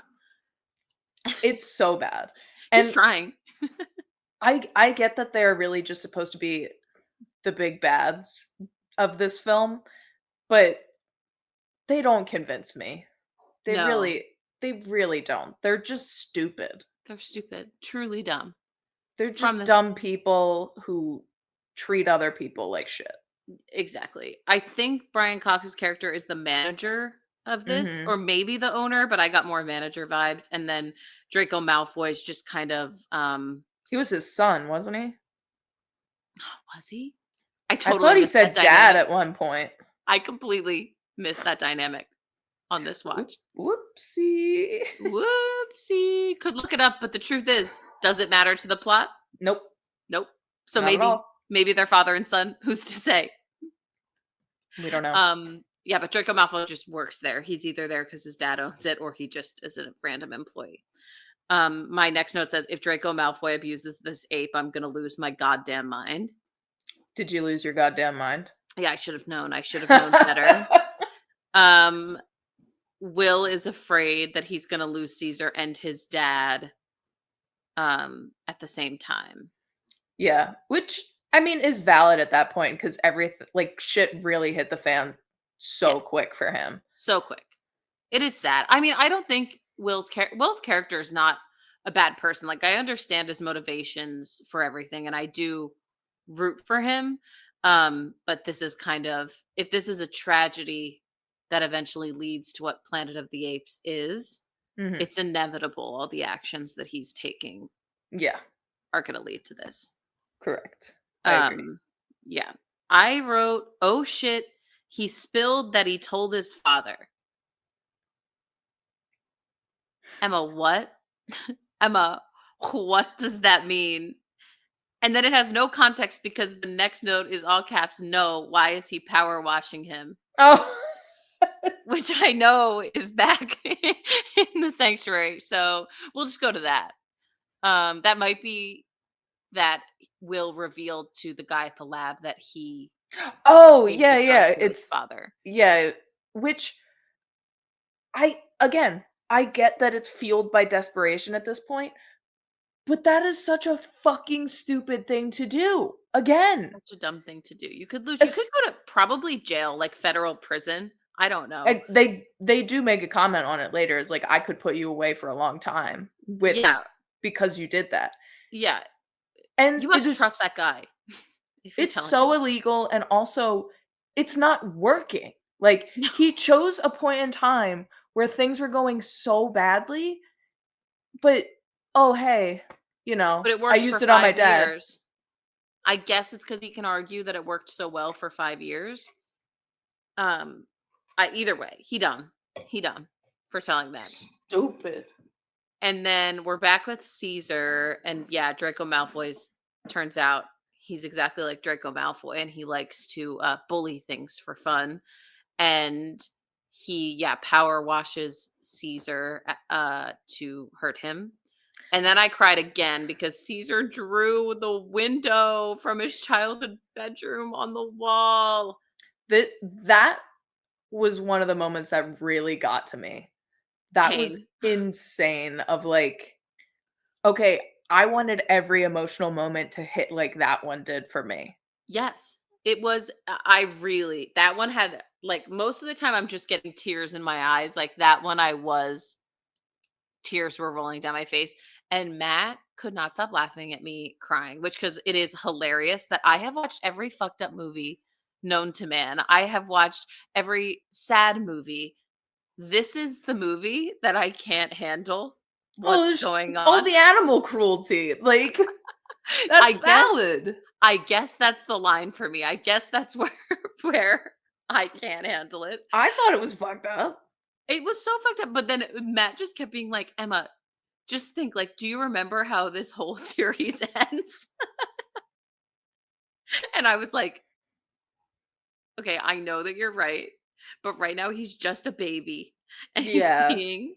it's so bad, He's and trying. I get that they're really just supposed to be the big bads of this film, but they don't convince me. They No, really they really don't. They're just stupid. they're stupid, truly dumb. They're From just this dumb people who treat other people like shit. Exactly. I think Brian Cox's character is the manager of this, Mhm. or maybe the owner, but I got more manager vibes. And then Draco Malfoy is just kind of He was his son, wasn't he? was he? I I totally thought he missed that said dad dynamic. at one point. I completely missed that dynamic on this watch. Whoopsie. Whoopsie. Could look it up, but the truth is, does it matter to the plot? Nope, Nope. So not at maybe all. maybe they're father and son. Who's to say? We don't know. Yeah, but Draco Malfoy just works there. He's either there because his dad owns it, or he just is a random employee. My next note says, if Draco Malfoy abuses this ape, I'm gonna lose my goddamn mind. Did you lose your goddamn mind? Yeah, I should have known. I should have known better. Um, Will is afraid that he's gonna lose Caesar and his dad. at the same time. Yeah, which I mean is valid at that point because everything like shit really hit the fan so Yes, quick for him. so quick. It is sad. I mean, I don't think Will's character is not a bad person. Like, I understand his motivations for everything, and I do root for him. But this is kind of, if this is a tragedy that eventually leads to what Planet of the Apes is, Mhm. it's inevitable. All the actions that he's taking Yeah, are going to lead to this. correct. I agree. Um, yeah. I wrote, "Oh shit, he spilled that he told his father." Emma, what? Emma, what does that mean? And then it has no context because the next note is all caps, no, why is he power washing him? Oh, Which I know is back in the sanctuary. So we'll just go to that. That might be that Will revealed to the guy at the lab that he oh, gave yeah, the drug yeah, to his it's father. yeah, which I get that it's fueled by desperation at this point, but that is such a fucking stupid thing to do. Again, Such a dumb thing to do. You could lose. You could es go to probably jail, like federal prison. I don't know. and they do make a comment on it later. It's like, "I could put you away for a long time with Yeah. because you did that." Yeah. And You it must trust is that guy if you're it's telling so him. illegal and also it's not working. Like, No, he chose a point in time where things were going so badly, but, "Oh, hey, but it I worked for used it on my 5 dad." years. I guess it's because he can argue that it worked so well for 5 years. Um, either way, he done. He done for telling that. Stupid. And then we're back with Caesar, and yeah, Draco Malfoy's turns out he's exactly like Draco Malfoy, and he likes to bully things for fun. And he, yeah, power washes Caesar to hurt him. And then I cried again because Caesar drew the window from his childhood bedroom on the wall. That was one of the moments that really got to me. That was Pain. insane of, like, okay, I wanted every emotional moment to hit like that one did for me. Yes. It was I really, that one had, like, most of the time I'm just getting tears in my eyes. Like, that one I was, tears were rolling down my face, and Matt could not stop laughing at me crying, which, cuz it is hilarious that I have watched every fucked up movie known to man. I have watched every sad movie. This is the movie that I can't handle Oh, what's there's going all on. the animal cruelty, like, I that's guess valid. I guess that's the line for me. I guess that's where where I can't handle it. I thought it was fucked up. It was so fucked up, but then Matt just kept being like, "Emma, just think, like, do you remember how this whole series ends?" And I was like, "Okay, I know that you're right, but right now he's just a baby and he's Yeah. being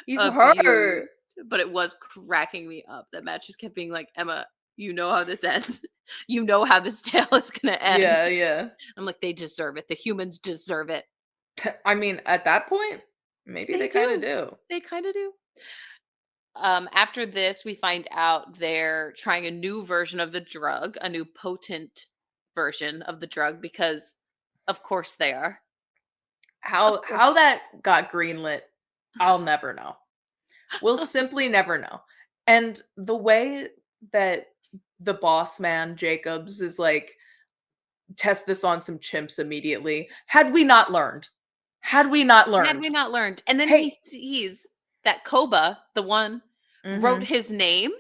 He's hurt. abused." But it was cracking me up that Matt just kept being like, "Emma, you know how this ends. You know how this tale is gonna end." Yeah, yeah. I'm like, "They deserve it. The humans deserve it." I mean, at that point, maybe They they kinda do. do. They kinda do. After this, we find out they're trying a new version of the drug, a new potent version of the drug, because of course they are. Of How course. that got greenlit, I'll never know. We'll simply never know. And the way that the boss man, Jacobs, is like, "Test this on some chimps immediately." Had we not Had we learned, not learned. And then he "Hey." sees that Koba, the one, wrote Mhm. his name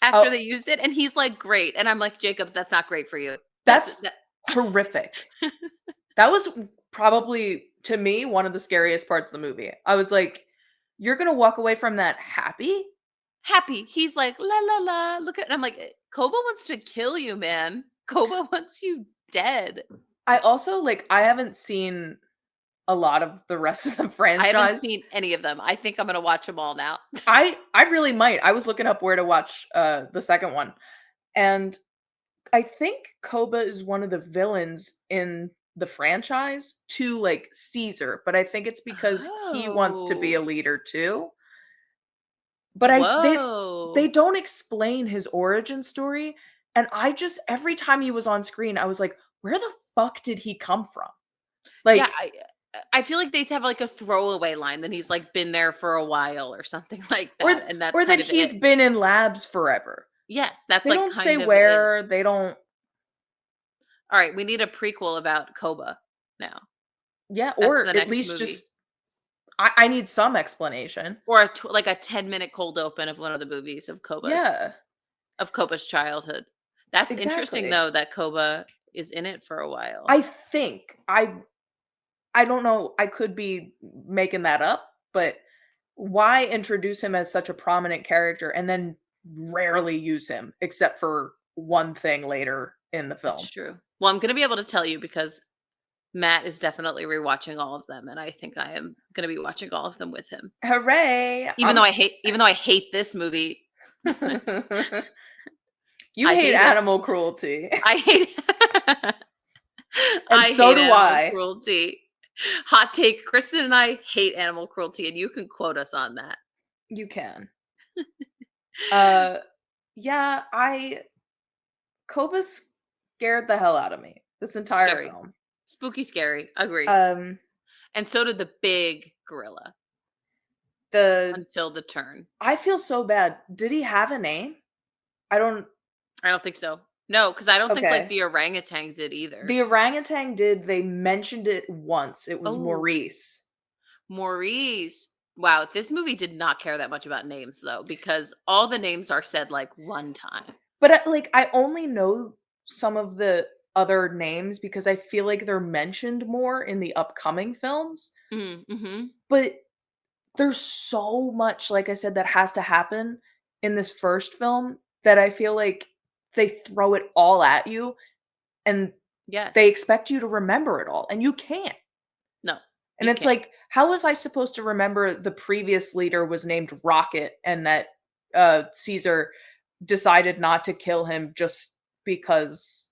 after Oh, they used it, and he's like, "Great." And I'm like, "Jacobs, that's not great for you." That's that's that. horrific. That was probably, to me, one of the scariest parts of the movie. I was like, "You're gonna walk away from that happy?" Happy. He's like, "La la la, look at," and I'm like, Koba wants to kill you, man. Koba wants you dead." I also, like, I haven't seen a lot of the rest of the I haven't franchise. seen any of them. I think I'm gonna watch them all now. I really might. I was looking up where to watch, the second one, and I think Koba is one of the villains in the franchise to, like, Caesar, but I think it's because he wants to be a Oh. leader too. But they Whoa. don't explain his origin story, and I just every time he was on screen, I was like, "Where the fuck did he come from?" Yeah, Like, I feel like they'd have, like, a throwaway line, then he's, like, been there for a while or something like that, and that's or that kind of it. he's been in labs forever. Yes, that's, They like, don't say kind of it. where, they don't. Alright, we need a prequel about Koba now. Yeah, That's or the at next least movie. just I need some explanation. Or like a 10-minute cold open of one of the movies Yeah, of Koba's childhood. That's interesting, exactly. though, that Koba is in it for a while. I think I don't know, I could be making that up, but why introduce him as such a prominent character and then rarely use him except for one thing later in the That's film? true. Well, I'm gonna be able to tell you because Matt is definitely rewatching all of them, and I think I am gonna be watching all of them with him. Hooray! Even though I hate this movie, You I hate hate it. animal cruelty, I hate and I so hate do animal I. cruelty. Hot take, Kristen and I hate animal cruelty, and you can quote us on that. You can. Uh, yeah, I Koba scared the hell out of me this entire Scary. film. Spooky scary, agree. Um, And so did the big gorilla the until the turn. I feel so bad. Did he have a name? I don't I don't think so. No, because I don't think, like, okay. the orangutan did either. The orangutan did, they mentioned it once, it was Oh, Maurice. Maurice. Wow, this movie did not care that much about names, though, because all the names are said, like, one time. But, like, I only know some of the other names because I feel like they're mentioned more in the upcoming films, Mhm. but there's so much, like I said, that has to happen in this first film that I feel like they throw it all at you, and they Yes. expect you to remember it all, and you can't. No, And you it's can't. like, how was I supposed to remember the previous leader was named Rocket and that, Caesar decided not to kill him just because,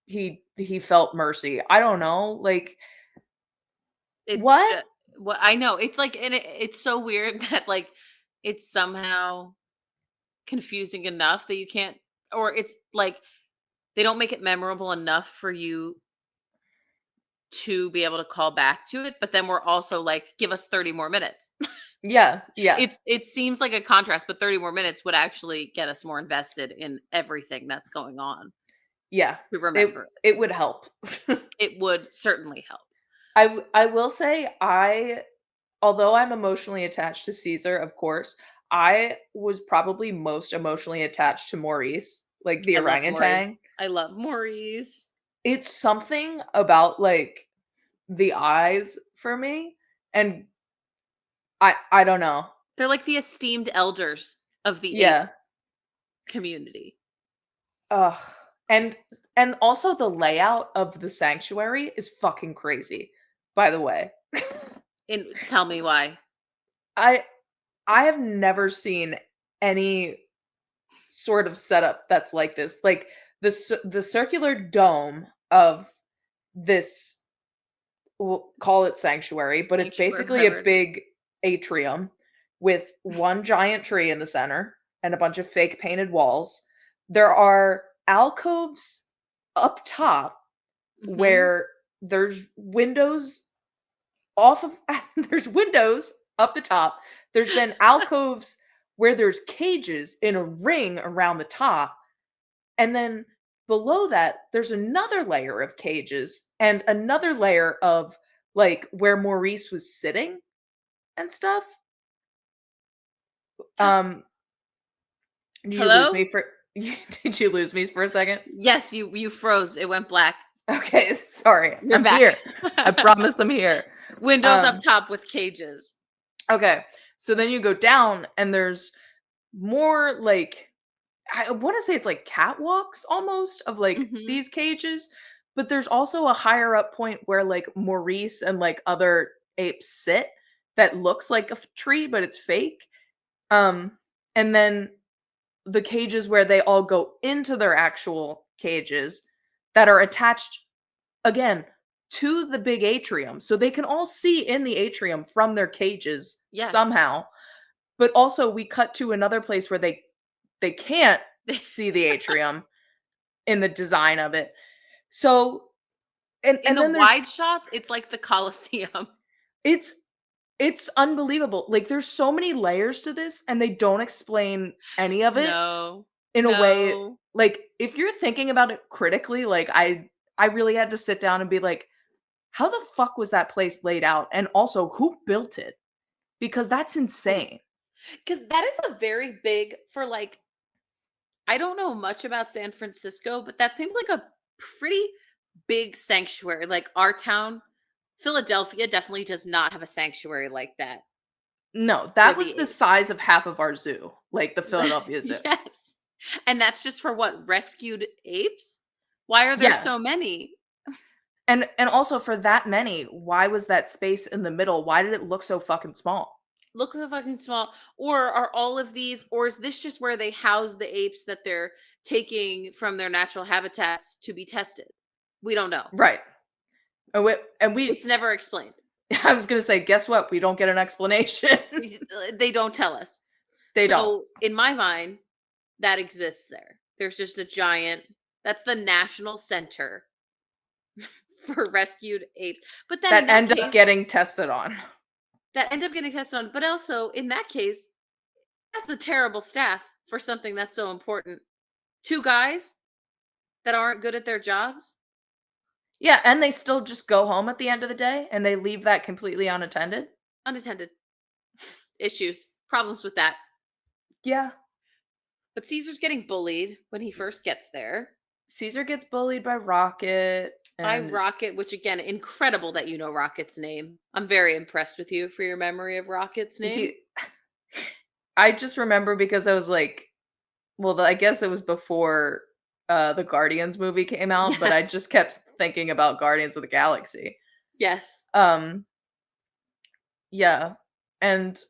he felt mercy? I don't know, like, It's what? just well, I know, it's like and it's so weird that, like, it's somehow confusing enough that you can't or it's like they don't make it memorable enough for you to be able to call back to it, but then we're also like, "Give us 30 more minutes." Yeah, yeah, It seems like a contrast, but 30 more minutes would actually get us more invested in everything that's going on yeah. to It remember it. it would help. It would certainly help. I will say although I'm emotionally attached to Caesar, of course, I was probably most emotionally attached to Maurice, like the I love Maurice. orangutan. I love Maurice. It's something about, like, the eyes for me, and I don't know. They're like the esteemed elders of the ape Yeah. community. Ugh. And also the layout of the sanctuary is fucking crazy, by the way. And tell me why. I I have never seen any sort of setup that's like this. Like, the circular dome of this, we'll call it sanctuary, but it's Sanctuary, basically a whatever it is. big atrium with one giant tree in the center and a bunch of fake painted walls. There are alcoves up top Mhm. where there's windows off of there's windows up the top. There's then alcoves where there's cages in a ring around the top. And then below that, there's another layer of cages and another layer of, like, where Maurice was sitting and stuff. Um, did you lose Hello? me for did you lose me for a second? Yes, you froze. It went black. Okay, sorry. You're I'm back. here. I promise I'm here. Windows up Um, top with cages. okay. So then you go down and there's more, like, I wanna say it's like catwalks almost of, like, Mhm. these cages, but there's also a higher up point where, like, Maurice and, like, other apes sit that looks like a tree, but it's fake. Um, and then the cages where they all go into their actual cages that are attached, again, to the big atrium, so they can all see in the atrium from their cages Yes. somehow. but also we cut to another place where they can't see the atrium in the design of it. So In and the then there's wide shots, it's like the Colosseum. it's it's unbelievable. Like, there's so many layers to this, and they don't explain any of it No. in a way No. like, if you're thinking about it critically, like, I really had to sit down and be like, "How the fuck was that place laid out? And also, who built it?" Because that's insane. Because that is a very big for, like, I don't know much about San Francisco, but that seems like a pretty big sanctuary. Like our town, Philadelphia definitely does not have a sanctuary like that No, for that the was the apes. size of half of our zoo, like the Philadelphia Zoo. Yes. And that's just for what? Rescued apes? Why are there Yeah, so many? and also for that many, why was that space in the middle? Why did it look so fucking small? Look how fucking small. Or are all of these, or is this just where they house the apes that they're taking from their natural habitats to be tested? We don't know. Right. And we It's never explained. I was gonna say, guess what? We don't get an explanation. They don't tell us. They don't. So in my mind, that exists there. There's just a giant, that's the national center for rescued apes. But then in That that end up case, getting tested on. that end up getting tested on. But also in that case, that's a terrible staff for something that's so important. Two guys that aren't good at their jobs, Yeah, and they still just go home at the end of the day, and they leave that completely unattended? unattended. Issues, problems with that. Yeah. But Caesar's getting bullied when he first gets there Caesar gets bullied by Rocket, by and Rocket, which again, incredible that you know Rocket's name. I'm very impressed with you for your memory of Rocket's name. he I just remember because I was like well, I guess it was before, the Guardians movie came out, but I Yes. just kept thinking about Guardians of the Galaxy. Yes. Um, yeah, and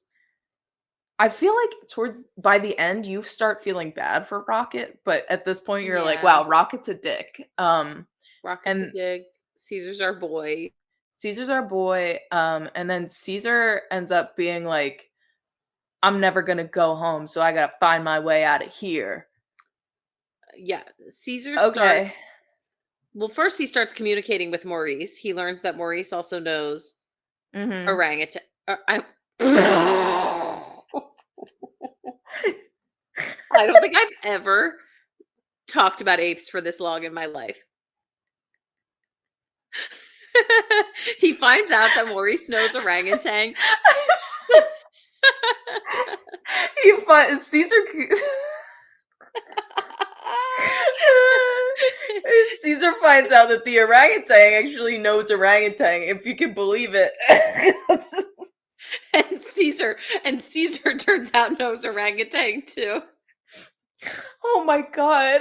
I feel like towards by the end, you start feeling bad for Rocket, but at this point, you're like, Yeah. "Wow, Rocket's a dick." Rocket's a And dig. Caesar's our boy. Caesar's our boy, and then Caesar ends up being like, "I'm never gonna go home, so I gotta find my way out of here." Yeah. Caesar starts, Okay. well, first he starts communicating with Maurice. He learns that Maurice also knows Mhm. orangutan. I I don't think I've ever talked about apes for this long in my life. He finds out that Maurice knows orangutan. Caesar Caesar finds out that the orangutan actually knows orangutan, if you can believe it. and Caesar and Caesar turns out knows orangutan too. Oh my god.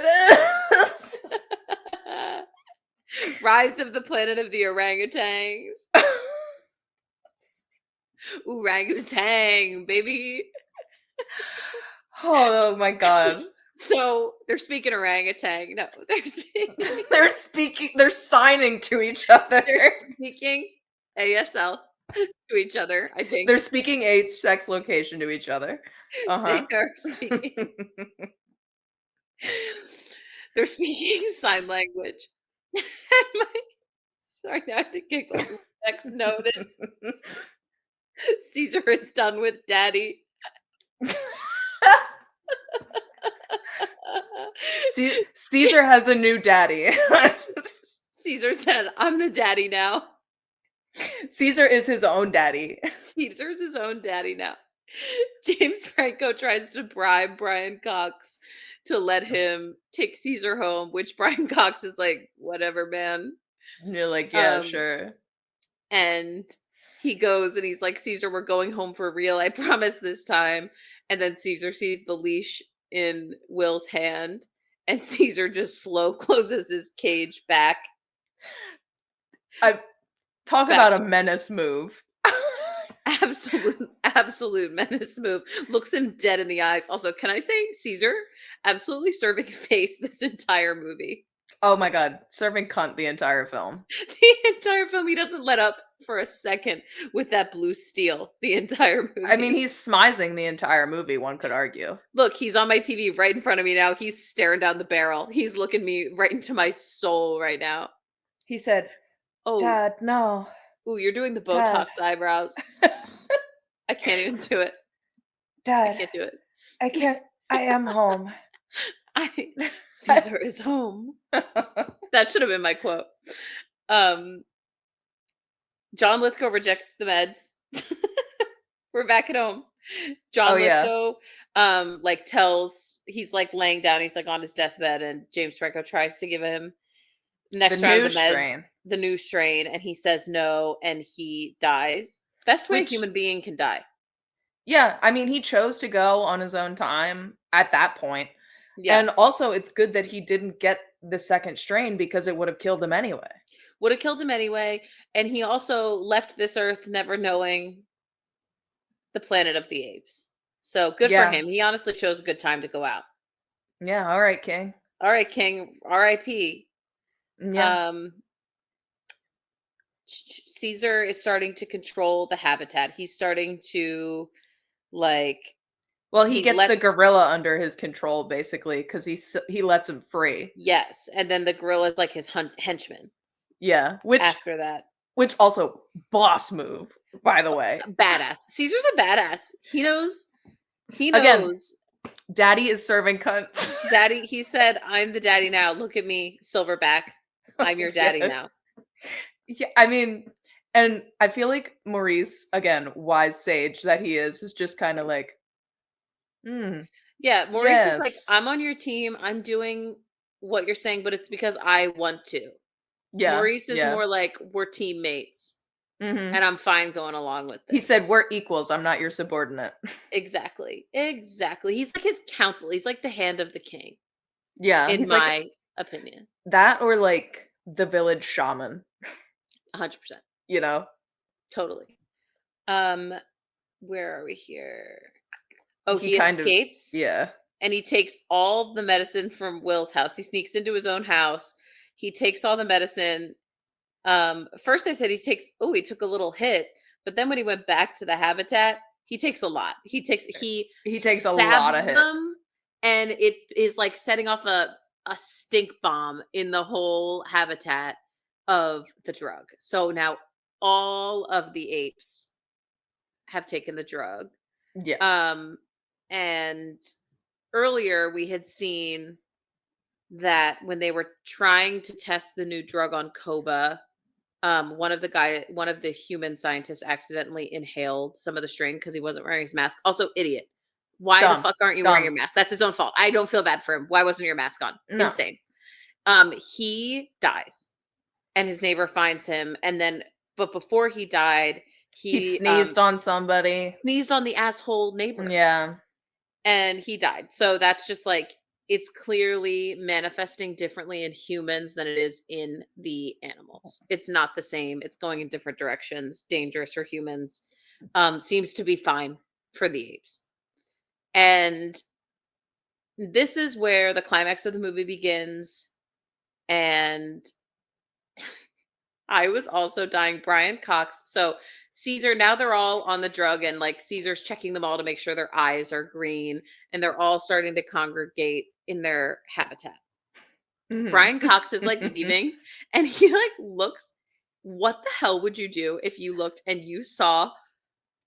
Rise of the Planet of the Orangutans. Orangutan, baby. Oh my god. So they're speaking orangutan. No, They're signing to each other. they're speaking ASL to each other, I think. They're speaking age, sex, location to each other. They Uh-huh. are speaking they're speaking sign language. And sorry, now I have to giggle. Next notice. Caesar is done with daddy. Caesar has a new daddy. Caesar said, I'm the daddy now. Caesar is his own daddy. Caesar's his own daddy now. James Franco tries to bribe Brian Cox to let him take Caesar home, which Brian Cox is like, whatever, man. And you're like, yeah, Um, sure. and he goes and he's like, Caesar, we're going home for real. I promise this time. And then Caesar sees the leash in Will's hand, and Caesar just slow closes his cage back. I talk Back about a menace move. absolute menace move. Looks him dead in the eyes. Also, can I say Caesar absolutely serving face this entire movie? Oh my god, serving cunt the entire film. The entire film, he doesn't let up for a second with that blue steel the entire I mean, movie. he's smizing the entire movie, one could argue. Look, he's on my TV right in front of me now. He's staring down the barrel. He's looking me right into my soul right now. He said, Oh, "Dad, no. ooh, you're doing the Dad. Botox eyebrows. I can't even do it. I Dad, can't do it. I can't I am home." I Caesar is home. That should have been my quote. Um, John Lithgow rejects the meds. We're back at home. Oh, John yeah. Lithgow, like he's like laying down, he's like on his deathbed, and James Franco tries to give him The next round new of the meds, strain, the new strain, and he says no, and he dies. Best way a which human being can die. yeah, I mean, he chose to go on his own time at that point, Yeah. and also it's good that he didn't get the second strain because it would have killed him anyway. Would have killed him anyway. And he also left this earth never knowing the planet of the apes. So good for Yeah. him. He honestly chose a good time to go out. Yeah, alright, King. All right, King. R.I.P. Yeah. Um, Caesar is starting to control the habitat. He's starting to like Well, he he gets the lets gorilla under his control basically because he lets him free. yes, and then the gorilla's like his henchman Yeah, which after that. also boss move, by the way. Badass. Caesar's a badass. He knows. He Again, knows. daddy is serving cunt. Daddy, he said, "I'm the daddy now. Look at me, Silverback. I'm your daddy Yeah. now." Yeah, I mean, and I feel like Maurice, again, wise sage that he is just kinda like, "Mm, Yeah, Maurice is like, yes." "I'm on your team. I'm doing what you're saying, but it's because I want to." Yeah, Maurice is yeah. more like, "We're teammates, Mhm. and I'm fine going along with He this." said, "We're equals, I'm not your subordinate." Exactly. Exactly. He's like his counsel. He's like the hand of the king, Yeah, in he's like my opinion. that or like the village shaman, 100%. you know? Totally. Um, where are we here? Oh, He he kind of escapes yeah. and he takes all the medicine from Will's house. He sneaks into his own house. He takes all the medicine. First I said he took a little hit, but then when he went back to the habitat, he takes a lot. He He takes a lot stabs of hit. them and it is like setting off a stink bomb in the whole habitat of the drug. So now all of the apes have taken the drug. Yeah. Um and earlier we had seen that when they were trying to test the new drug on Koba, one of the human scientists accidentally inhaled some of the strain because he wasn't wearing his mask. Also, idiot. Why the Dumb. fuck aren't you wearing Dumb. your mask? That's his own fault. I don't feel bad for him. Why wasn't your mask on? No. Insane. He dies and his neighbor finds him. And then, but before he died, He he sneezed on somebody. sneezed on the asshole neighbor Yeah. and he died. So that's just like it's clearly manifesting differently in humans than it is in the animals. It's not the same. It's going in different directions. Dangerous for humans. Seems to be fine for the apes. And this is where the climax of the movie begins. And I was also dying. Brian Cox. So Caesar, now they're all on the drug, and like Caesar's checking them all to make sure their eyes are green, and they're all starting to congregate in their habitat. Mhm. Brian Cox is like leaving, and he like looks. What the hell would you do if you looked and you saw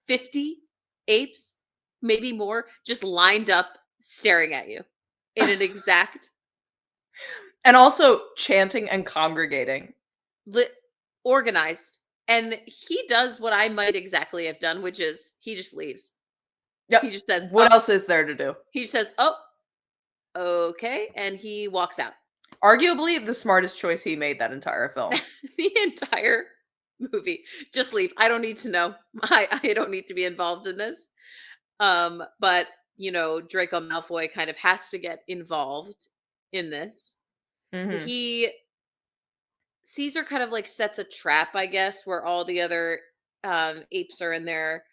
50 apes, maybe more, just lined up staring at you in an exact And also chanting and congregating. lit organized. And he does what I might exactly have done, which is he just leaves. Yep. He just says, What "Oh," else is there to do? he just says, "Oh, okay," and he walks out. Arguably the smartest choice he made that entire film. The entire movie. Just leave. I don't need to know. I don't need to be involved in this. But you know, Draco Malfoy kind of has to get involved in this. Mhm. He Caesar kind of like sets a trap, I guess, where all the other apes are in their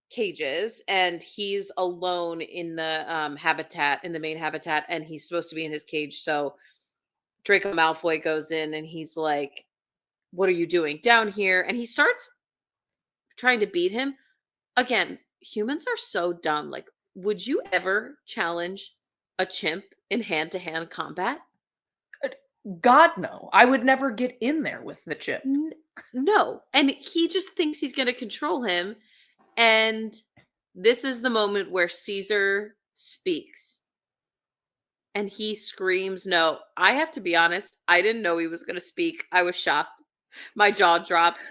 cages and he's alone in the habitat in the main habitat and he's supposed to be in his cage. So Draco Malfoy goes in and he's like "What are you doing down here?" And he starts trying to beat him. Again, humans are so dumb. Like, would you ever challenge a chimp in hand-to-hand combat? Uh, God, no. I would never get in there with the chip. N no, and he just thinks he's gonna control him, and this is the moment where Caesar speaks, and he screams no. I have to be honest, I didn't know he was gonna speak. I was shocked. My jaw dropped.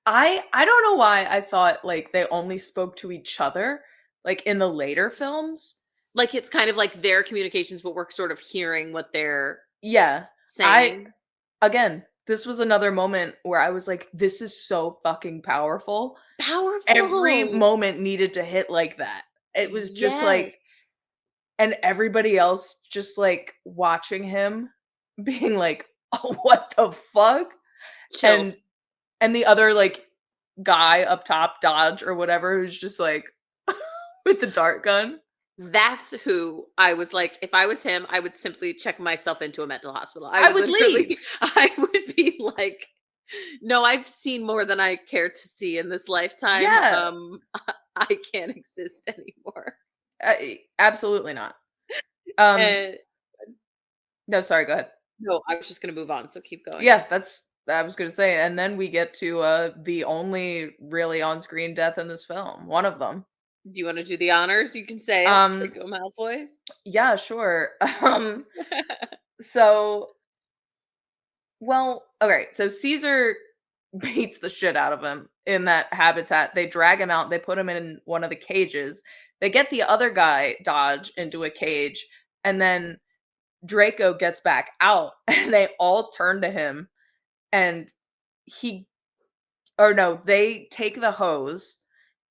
I don't know why I thought, like, they only spoke to each other, like, in the later films. Like, it's kind of like their communications, but we're sort of hearing what they're Yeah. I saying. Again, this was another moment where I was like, "This is so fucking powerful." Every Powerful. moment needed to hit like that. It was just like, Yes. and everybody else just, like, watching him being like, "Oh, what the fuck?" And Chills. the other, like, guy up top, Dodge or whatever, who's just like with the dart gun. That's who I was like, if I was him, I would simply check myself into a mental hospital. I I would would literally leave. I would be like, "No, I've seen more than I care to see in this lifetime. Yeah. I can't exist anymore." Absolutely not. Um, And no, sorry, go ahead. no, I was just gonna move on, so keep going. Yeah, that's I was gonna say, and then we get to, the only really on-screen death in this film, one of them. Do you wanna do the honors? You can say it, Um, Draco Malfoy. yeah, sure. So well, okay, so Caesar beats the shit out of him in that habitat. They drag him out, they put him in one of the cages. They get the other guy, Dodge, into a cage, and then Draco gets back out, and they all turn to him, and he or no, they take the hose,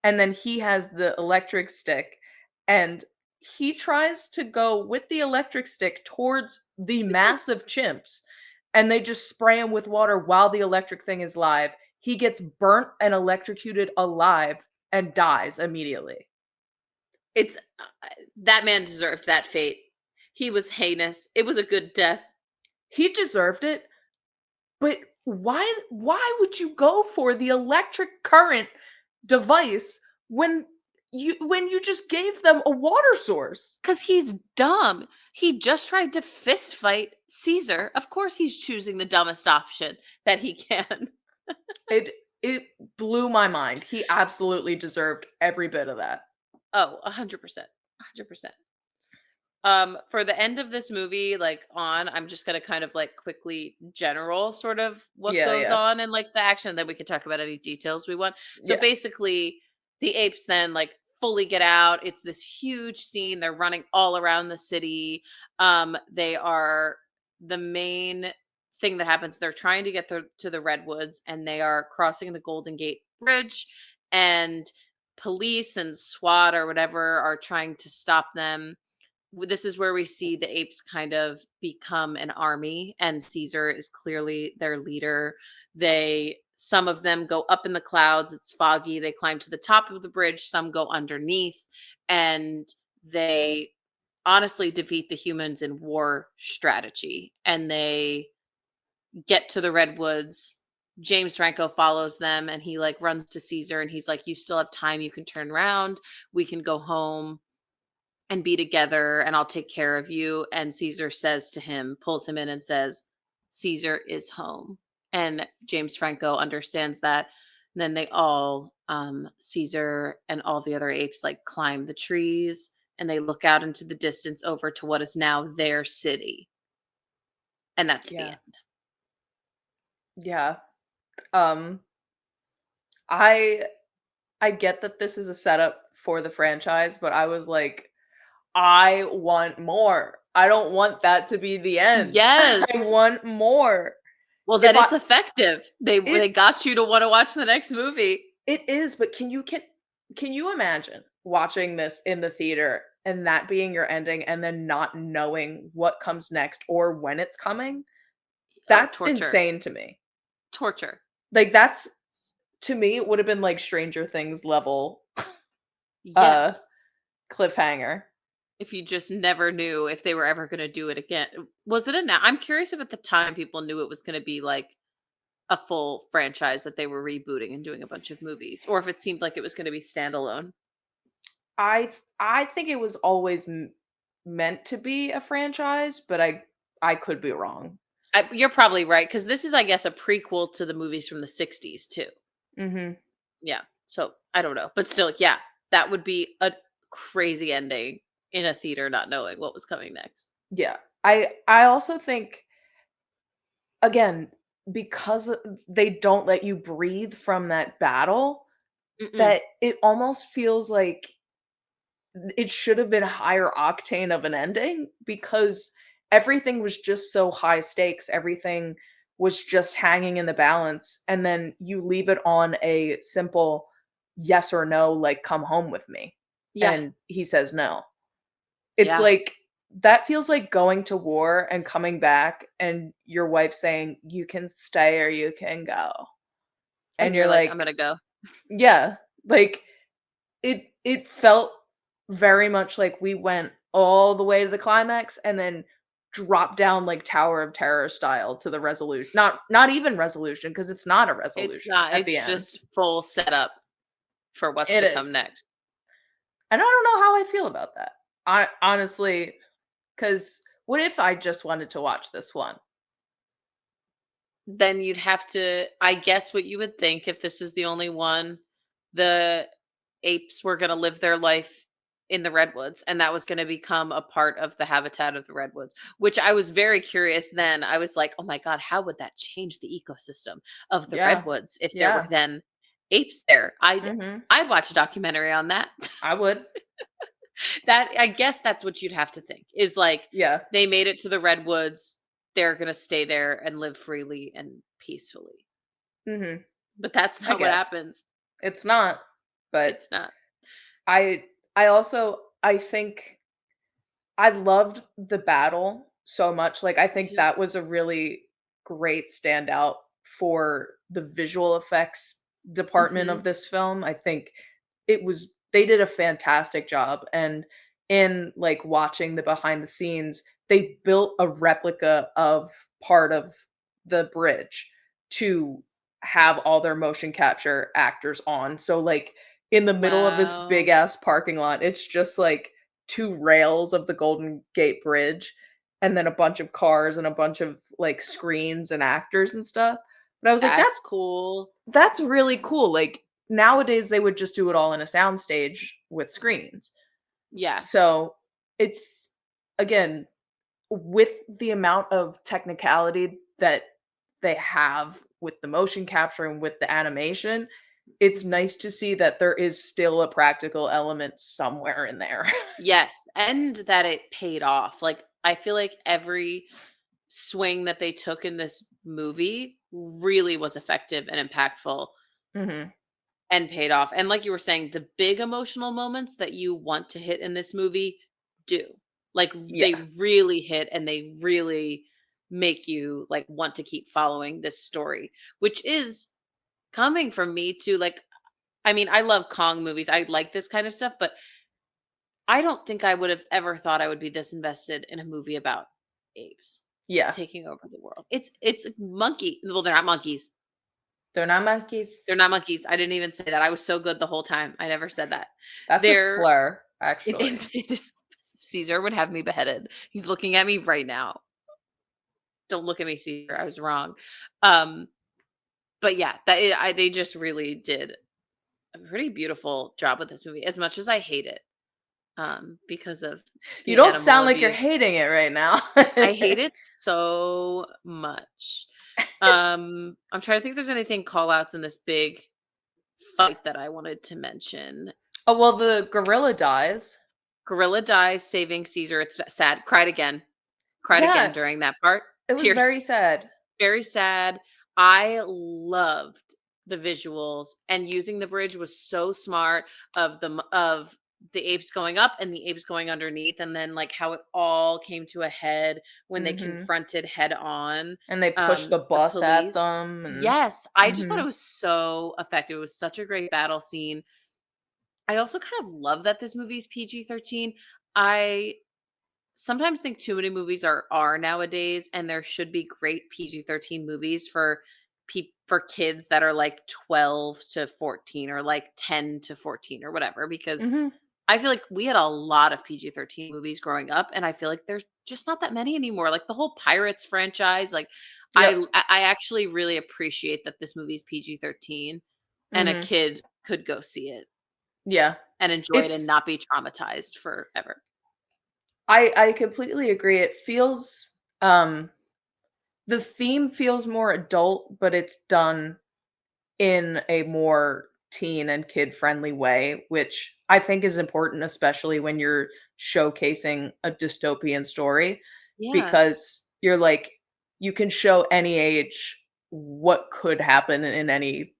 and then he has the electric stick, and he tries to go with the electric stick towards the massive chimps, and they just spray him with water while the electric thing is live. He gets burnt and electrocuted alive and dies immediately. It's that man deserved that fate. He was heinous. It was a good death. He deserved it, but why would you go for the electric current device when you just gave them a water source? 'Cause he's dumb. He just tried to fist fight Caesar. Of course he's choosing the dumbest option that he can. It blew my mind. He absolutely deserved every bit of that. Oh, 100%. 100%. For the end of this movie, like, I'm just gonna kind of, like, quickly general sort of what Yeah, goes yeah. on and, like, the action, then we can talk about any details we want. So, Yeah. basically, the apes then, like, fully get out. It's this huge scene. They're running all around the city. They are the main thing that happens, they're trying to get to the redwoods, and they are crossing the Golden Gate Bridge, and police and SWAT or whatever are trying to stop them. This is where we see the apes kind of become an army, and Caesar is clearly their leader. Some of them go up in the clouds, it's foggy, they climb to the top of the bridge, some go underneath, and they honestly defeat the humans in war strategy, and they get to the redwoods. James Franco follows them, and he like runs to Caesar, and he's like, "You still have time, you can turn around, we can go home and be together, and I'll take care of you." And Caesar says to him, pulls him in and says, "Caesar is home." And James Franco understands that. And then they all, Caesar and all the other apes, like climb the trees, and they look out into the distance over to what is now their city. And that's the Yeah. end. Yeah. Um, I I get that this is a setup for the franchise, but I was like, I want more. I don't want that to be the end. I Yes. want more. Well, If then I it's effective. They it got you to want to watch the next movie. It is, but can you imagine watching this in the theater and that being your ending and then not knowing what comes next or when it's coming? Oh, That's torture. insane to me. Torture. Like, that's to me, it would have been like Stranger Things level, uh, Yes. cliffhanger. If you just never knew if they were ever gonna do it again. Was it a I'm curious if at the time people knew it was gonna be, like, a full franchise that they were rebooting and doing a bunch of movies, or if it seemed like it was going to be standalone. I think it was always meant to be a franchise, but I could be wrong. You're probably right because this is, I guess, a prequel to the movies from the '60s too. Mhm. Yeah, so I don't know, but still, yeah, that would be a crazy ending in a theater, not knowing what was coming next. Yeah. I also think, again, because they don't let you breathe from that battle, Mm-mm. that it almost feels like it should have been higher octane of an ending, because everything was just so high stakes, everything was just hanging in the balance, and then you leave it on a simple yes or no, like, "Come home with me," Yeah, and he says no. It's yeah, like, that feels like going to war and coming back and your wife saying, "You can stay or you can go." And and you're you're like, "I'm like, gonna go." "Yeah." Like, it felt very much like we went all the way to the climax and then dropped down like Tower of Terror style to the resolution. Not even resolution, because it's not a It's resolution not, at the it's end. just full setup for what's It to come is. next. And I don't know how I feel about that. I honestly, because what if I just wanted to watch this one? Then you'd have to, I guess what you would think if this was the only one, the apes were gonna live their life in the redwoods, and that was gonna become a part of the habitat of the redwoods, which I was very curious then. I was like, "Oh my god, how would that change the ecosystem of the Yeah. redwoods if there were Yeah. then apes there?" Mhm. I'd watch a documentary on that. I would. That, I guess that's what you'd have to think, is like, Yeah. they made it to the redwoods, they're gonna stay there and live freely and peacefully. Mhm. But that's I not what guess. happens. It's not, but It's not. I I think I loved the battle so much. Like, I Me think too. that was a really great standout for the visual effects department of Mhm. this film. I think they did a fantastic job, and in, like, watching the behind the scenes, they built a replica of part of the bridge to have all their motion capture actors on. So, like, in the middle of this big Wow. ass parking lot, it's just, like, 2 rails of the Golden Gate Bridge, and then a bunch of cars and a bunch of, like, screens and actors and stuff. But I was like, That's cool. That's really cool." Like, nowadays, they would just do it all in a soundstage with screens. Yeah. So, it's again, with the amount of technicality that they have with the motion capture and with the animation, it's Mhm. nice to see that there is still a practical element somewhere in there. Yes, and that it paid off. Like, I feel like every swing that they took in this movie really was effective and impactful Mhm. and paid off. And like you were saying, the big emotional moments that you want to hit in this movie do. Like, Yeah. they really hit and they really make you like want to keep following this story, which is coming from me too. Like, I mean, I love Kong movies. I like this kind of stuff, but I don't think I would have ever thought I would be this invested in a movie about apes Yeah. taking over the world. It's a monkey. Well, they're not monkeys. They're not monkeys. They're not monkeys. I didn't even say that. I was so good the whole time. I never said that. That's a They're slur, it actually. is it is Caesar would have me beheaded. He's looking at me right now. Don't look at me, Caesar. I was wrong. Um, but yeah, they just really did a pretty beautiful job with this movie. As much as I hate it, because of You the don't animal sound like you're abuse. hating it right now. I hate it so much. I'm trying to think if there's anything call outs in this big fight that I wanted to mention. Oh, well, the gorilla dies. Gorilla dies, saving Caesar. It's sad. Cried again. Cried again Yeah, during that part. it was Tears. very sad. Very sad. I loved the visuals, and using the bridge was so smart, of the apes going up and the apes going underneath, and then like how it all came to a head when they Mhm. confronted head on And they pushed the the bus at police. them, and Yes, I just thought it mhm. was so effective. It was such a great battle scene. I also kind of love that this movie is PG-13. I sometimes think too many movies are nowadays, and there should be great PG-13 movies for for kids that are like 12 to 14 or like 10 to 14 or whatever, because Mhm. I feel like we had a lot of PG-13 movies growing up, and I feel like there's just not that many anymore. Like the whole Pirates franchise, like Yep. I actually really appreciate that this movie's PG-13 and a Mhm. kid could go see it Yeah. and enjoy it and It's not be traumatized forever. I completely agree. It feels, the theme feels more adult, but it's done in a more teen and kid-friendly way, which I think is important, especially when you're showcasing a dystopian story, Yeah, because you're like, you can show any age what could happen in any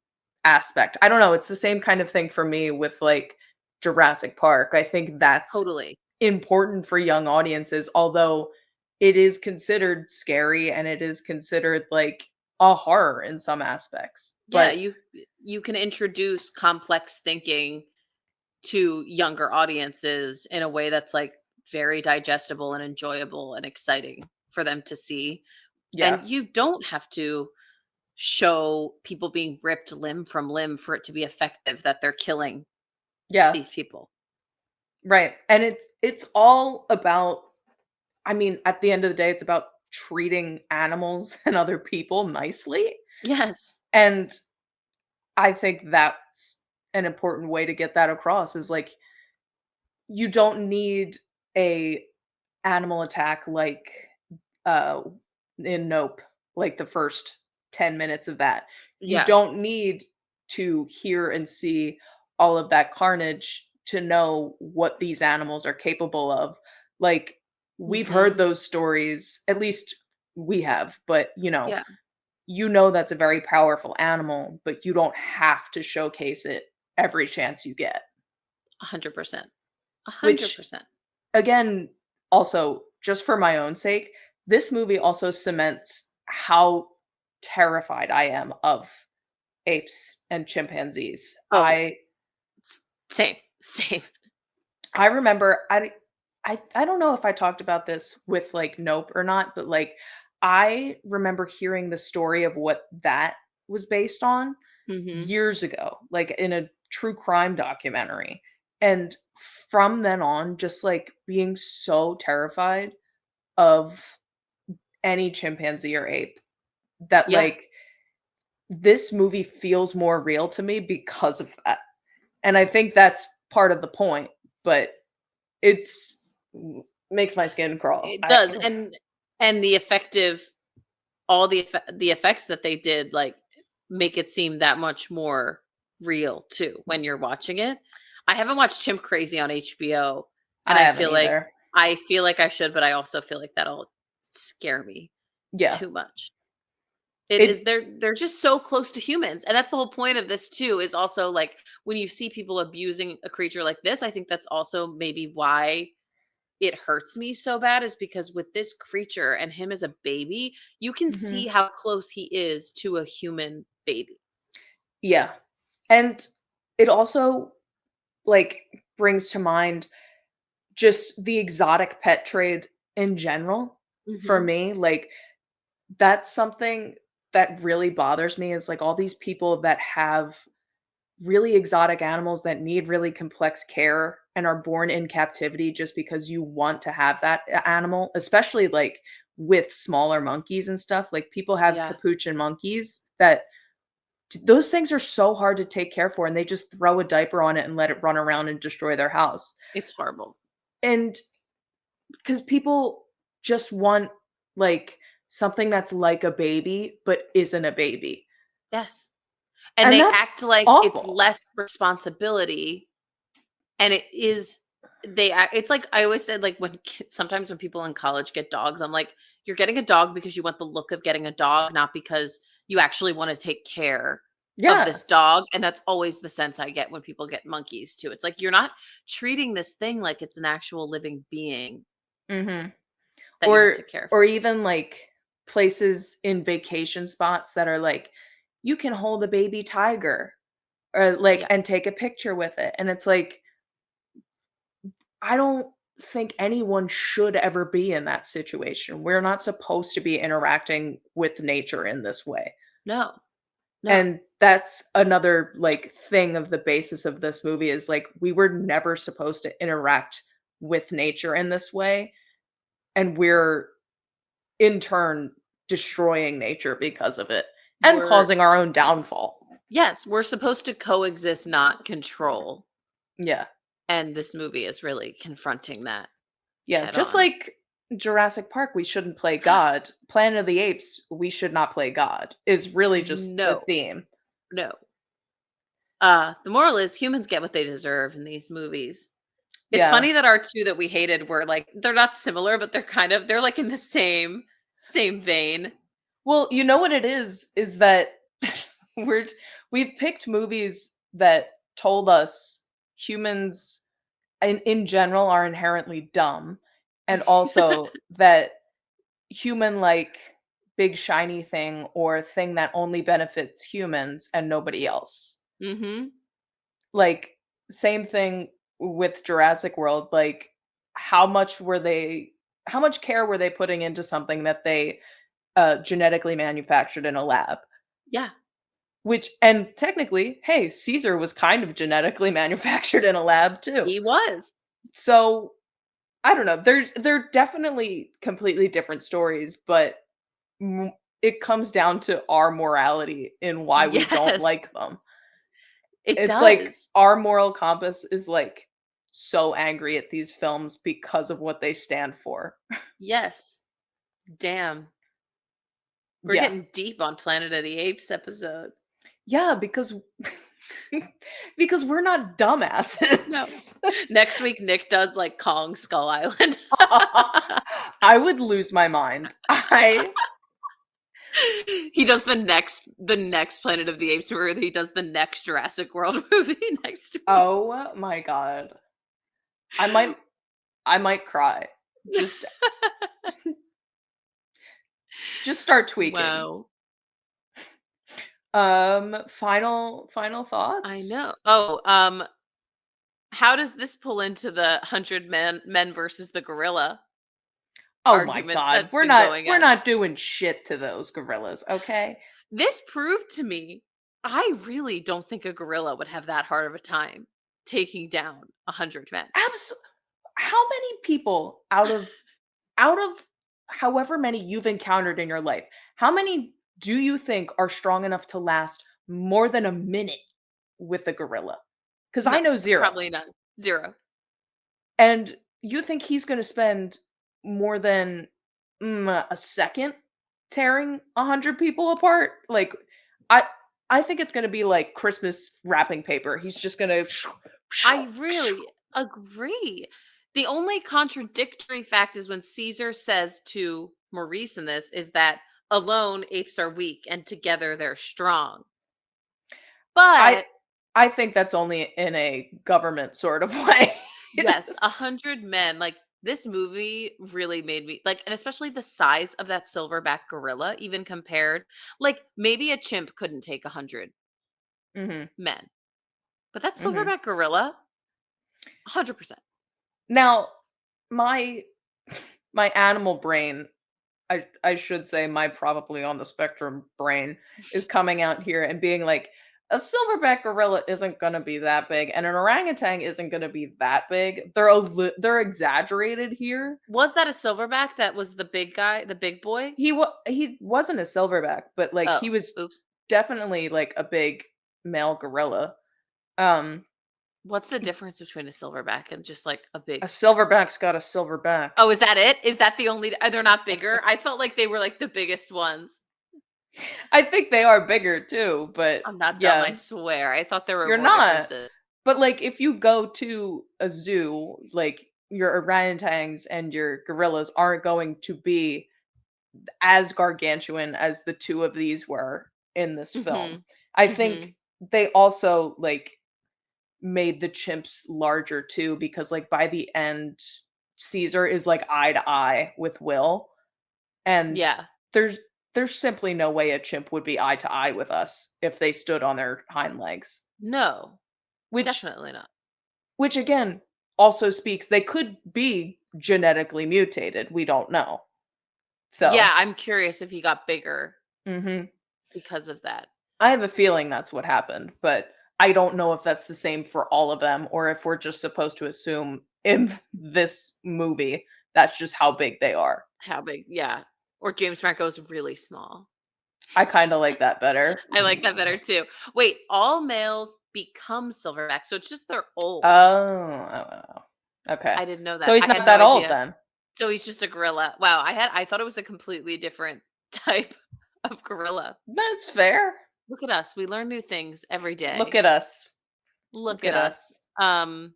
aspect. I don't know, it's the same kind of thing for me with, like, Jurassic Park. I think that's totally. important for young audiences, although it is considered scary and it is considered like a horror in some aspects. Yeah, But you can introduce complex thinking to younger audiences in a way that's like very digestible and enjoyable and exciting for them to see. yeah, And you don't have to show people being ripped limb from limb for it to be effective that they're killing yeah, these people. right. And it's all about, I mean, at the end of the day, it's about treating animals and other people nicely. Yes. And I think that's an important way to get that across is like you don't need a animal attack like uh in Nope, like the first 10 minutes of that. You Yeah. don't need to hear and see all of that carnage to know what these animals are capable of. Like we've heard Mhm. those stories, at least we have, but Yeah. you know that's a very powerful animal, but you don't have to showcase it every chance you get. 100%. Which 100%. again, also, just for my own sake, this movie also cements how terrified I am of apes and chimpanzees. Oh, same. Same. I remember I don't know if I talked about this with, like, Nope or not, but, like, I remember hearing the story of what that was based on Mhm. years ago, like, in a true crime documentary, and from then on, just, like, being so terrified of any chimpanzee or ape that, Yeah. like, this movie feels more real to me because of that, and I think that's part of the point, but it's makes my skin crawl. It I does. And the effective all the effects that they did, like, make it seem that much more real too when you're watching it. I haven't watched Chimp Crazy on HBO, and I haven't either. I feel like I should, but I also feel like that'll scare me Yeah. too much. It is It they're just so close to humans, and that's the whole point of this too, is also, like, when you see people abusing a creature like this, I think that's also maybe why it hurts me so bad, is because with this creature and him as a baby, you can Mhm. see how close he is to a human baby. Yeah. And it also, like, brings to mind just the exotic pet trade in general for Mhm. me, like, that's something that really bothers me is, like, all these people that have really exotic animals that need really complex care and are born in captivity just because you want to have that animal, especially like with smaller monkeys and stuff. Like people have Yeah, capuchin monkeys that those things are so hard to take care for and they just throw a diaper on it and let it run around and destroy their house. it's horrible. And because people just want like something that's like a baby but isn't a baby. Yes. And And they act that's like it's awful. less responsibility, and it is it's like I always said, like, when kids sometimes when people in college get dogs, I'm like, "You're getting a dog because you want the look of getting a dog, not because you actually wanna take care of Yeah. this dog," and that's always the sense I get when people get monkeys too. It's like, you're not treating this thing like it's an actual living being Mhm. that you have Or to care or for. even, like, places in vacation spots that are like, "You can hold a baby tiger," or, like Yeah. and take a picture with it, and it's like, I don't think anyone should ever be in that situation. We're not supposed to be interacting with nature in this way. No. No. And that's another, like, thing of the basis of this movie is, like, we were never supposed to interact with nature in this way, and we're, in turn, destroying nature because of it, and We're causing our own downfall. Yes, we're supposed to coexist, not control. Yeah. And this movie is really confronting that Yeah, head just on. like Jurassic Park, we shouldn't play God. Planet of the Apes, we should not play God, is really just the No, theme. no. The moral is humans get what they deserve in these movies. It's Yeah. funny that our 2 that we hated were, like they're not similar, but they're, like, in the same vein. Well, you know what it is that we're we've picked movies that told us humans in general are inherently dumb, and also that human like big shiny thing or thing that only benefits humans and nobody else. Mhm. Like, same thing with Jurassic World, like, how much care were they putting into something that they, genetically manufactured in a lab? Yeah, Which and technically, hey, Caesar was kind of genetically manufactured in a lab too. he was. So, I don't know, they're definitely completely different stories, but it comes down to our morality in why we don't Yes, like them. it It's like does. our moral compass is, like, so angry at these films because of what they stand for. Yes. Damn. We're Yeah. getting deep on Planet of the Apes episode. Yeah, because because we're not No. dumbasses. Next week, Nick does, like, Kong Skull Island. I would lose my mind. I He does the next Planet of the Apes movie, he does the next Jurassic World movie next week. Oh my god. I might I might cry. Just just start tweaking. Wow. Final I thoughts? know. How does this pull into the 100 men versus the gorilla Oh my argument god. that's been going We're on? not doing shit to those gorillas, okay? This proved to me I really don't think a gorilla would have that hard of a time taking down 100 men. Abs How many people out of however many you've encountered in your life, how many do you think are strong enough to last more than a minute with a gorilla? Because No, I know 0. probably none. 0. And you think he's gonna spend more than, a second tearing 100 people apart? Like, I I think it's gonna be like Christmas wrapping paper. He's just gonna I really agree. The only contradictory fact is when Caesar says to Maurice in this is that alone apes are weak and together they're strong. I But I think that's only in a government sort of way. yes, 100 men, like this movie really made me like, and especially the size of that silverback gorilla, even compared, like maybe a chimp couldn't take 100 Mhm, men, but that mhm. silverback gorilla, 100%. Now, my my animal brain, I should say my probably on the spectrum brain is coming out here and being like, a silverback gorilla isn't gonna be that big, and an orangutan isn't gonna be that big. They're exaggerated here. Was that a silverback that was the big guy, the big boy? He wasn't a silverback, but, like, Oh, he was oops. definitely, like, a big male gorilla. Um, What's the difference between a silverback and just like a a big silverback's got a silverback. Oh, is that it? Is that the only they're not bigger? I felt like they were like the biggest ones. I think they are bigger too, but I'm not dumb, I yeah, swear. I thought there were you're more not. differences. But, like, if you go to a zoo, like, your orangutans and your gorillas aren't going to be as gargantuan as the 2 of these were in this film. Mhm. I think Mhm. they also, like, made the chimps larger too because, like, by the end, Caesar is, like, eye to eye with Will, and Yeah. there's there's simply no way a chimp would be eye to eye with us if they stood on their hind legs, No, which definitely not. which again also speaks they could be genetically mutated, we don't know. Yeah, So, I'm curious if he got bigger mhm. because of that. I have a feeling that's what happened, but I don't know if that's the same for all of them or if we're just supposed to assume in this movie that's just how big they are. How big? Yeah. Or James Franco's really small. I kinda like that better. I like that better too. Wait, all males become silverback, so it's just they're Oh, old. oh, oh, okay. I didn't know So that. he's I had not no that old idea. then. So he's just a gorilla. Wow, I thought it was a completely different type of gorilla. That's fair. Look at us. We learn new things every Look day. at us. Look Look at at us. us.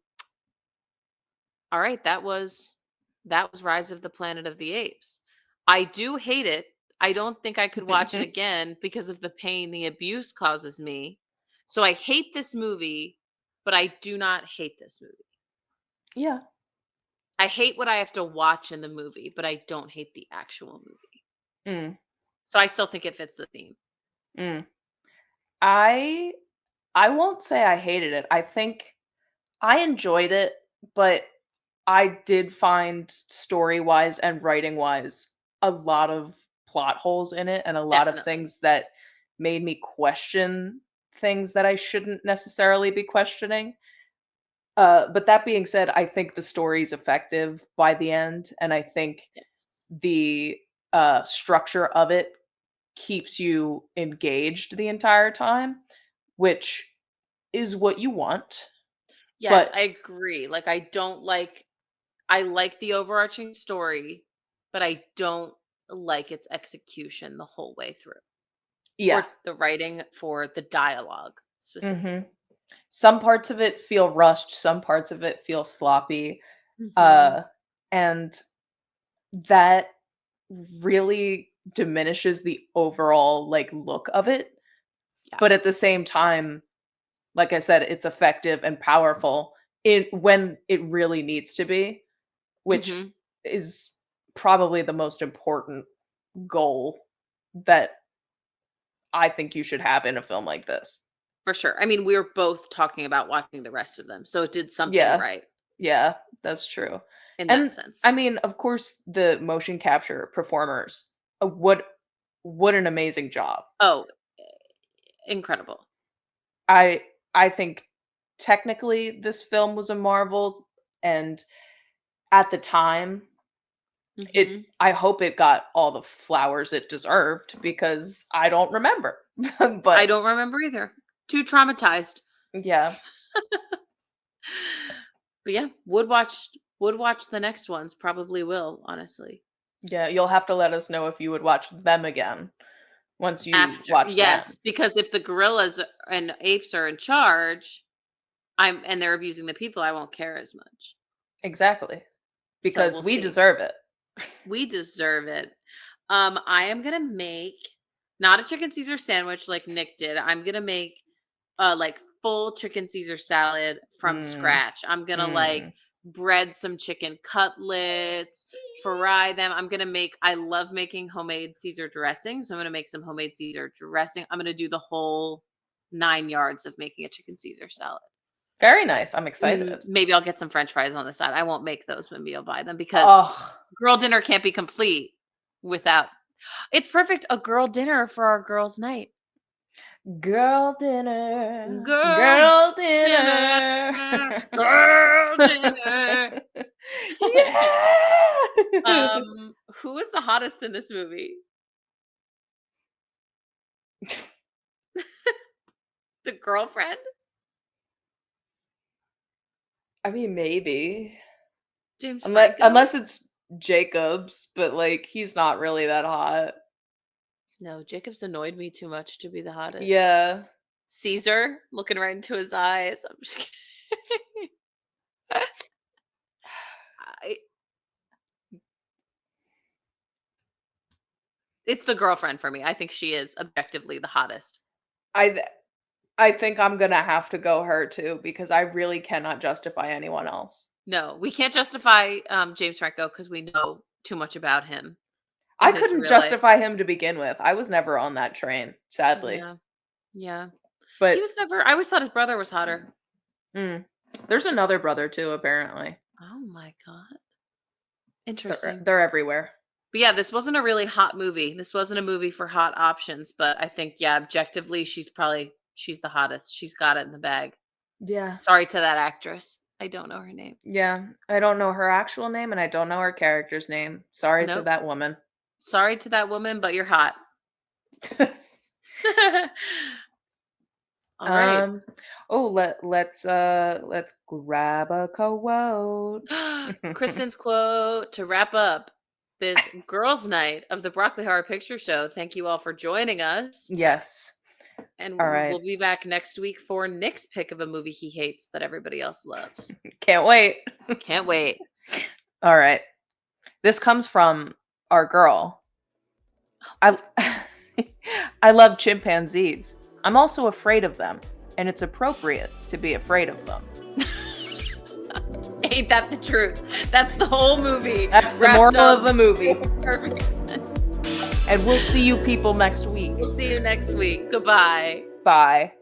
All right, that was Rise of the Planet of the Apes. I do hate it. I don't think I could watch it again because of the pain the abuse causes me. So I hate this movie, but I do not hate this movie. Yeah. I hate what I have to watch in the movie, but I don't hate the actual movie. Mm, So I still think it fits the theme. mm. I I won't say I hated it. I think I enjoyed it, but I did find story-wise and writing-wise a lot of plot holes in it and a lot of Definitely. things that made me question things that I shouldn't necessarily be questioning. But that being said, I think the story's effective by the end, and I think Yes. the structure of it keeps you engaged the entire time, which is what you want. Yes, But I agree. Like I like the overarching story, but I don't like its execution the whole way through. Or yeah, it's the writing for the dialogue hmm specifically. some parts of it feel rushed, some parts of it feel sloppy, Mhm. uh, and that really diminishes the overall like look of it. Yeah. But at the same time, like I said, it's effective and powerful in when it really needs to be, which Mhm. is probably the most important goal that I think you should have in a film like this. For sure. I mean, we were both talking about watching the rest of them, so it did something Yeah, right yeah, that's true. in that And sense. I mean, of course, the motion capture performers, what an amazing job. Oh, incredible. I I think technically this film was a marvel, and at the time, it Mhm. I hope it got all the flowers it deserved because I don't remember. I But don't remember either. Too traumatized. yeah, But yeah, would watch the next ones, probably will, honestly. yeah, you'll have to let us know if you would watch them again once you After watch yes, them. because if the gorillas and apes are in charge, and they're abusing the people, I won't care as much. Exactly, So because we'll we see. deserve it. We deserve it. I am gonna make not a chicken Caesar sandwich like Nick did. I'm gonna make like full chicken Caesar salad from Mm, scratch. I'm gonna like mm. bread some chicken cutlets, fry them. I love making homemade Caesar dressing. So I'm gonna make some homemade Caesar dressing. I'm gonna do the whole 9 yards of making a chicken Caesar salad. Very nice, I'm excited. Maybe I'll get some French fries on the side. I won't make those. Maybe I'll buy them because Oh, girl dinner can't be complete without. It's perfect. A girl dinner for our girls' night. girl dinner, Girl girl dinner, dinner. girl dinner. Yeah! Who is the hottest in this movie? The girlfriend? I mean, maybe. James Unless Franco? it's Jacobs, but, like, he's not really that hot. No, Jacob's annoyed me too much to be the hottest. Yeah. Caesar, looking right into his eyes. I'm just kidding. I, it's the girlfriend for me. I think she is objectively the hottest. I th I think I'm gonna have to go her too because I really cannot justify anyone else. No, we can't justify James Franco because we know too much about him in I his couldn't real life. justify him to begin with. I was never on that train, sadly. Yeah, yeah. He But was never. I always thought his brother was hotter. mm, there's another brother too, apparently. Oh my god, They're interesting. they're everywhere. But yeah, this wasn't a really hot movie. This wasn't a movie for hot options, but I think, yeah, objectively, she's the hottest. She's got it in the bag. Yeah. Sorry to that actress. I don't know her name. Yeah. I don't know her actual name and I don't know her character's name. Sorry to Nope. that woman. Sorry to that woman, but you're hot. All right. um let's grab a quote. Kristen's quote to wrap up this girls' night of the Broccoli Horror Picture Show. Thank you all for joining us. Yes. And All right. we'll be back next week for Nick's pick of a movie he hates that everybody else loves. Can't wait. Can't wait. All right. This comes from our girl. I I love chimpanzees. I'm also afraid of them, and it's appropriate to be afraid of them. Ain't that the truth? That's the whole movie. That's the wrapped moral up of the movie. so perfect. And we'll see you people next week. We'll see you next week. Goodbye. Bye.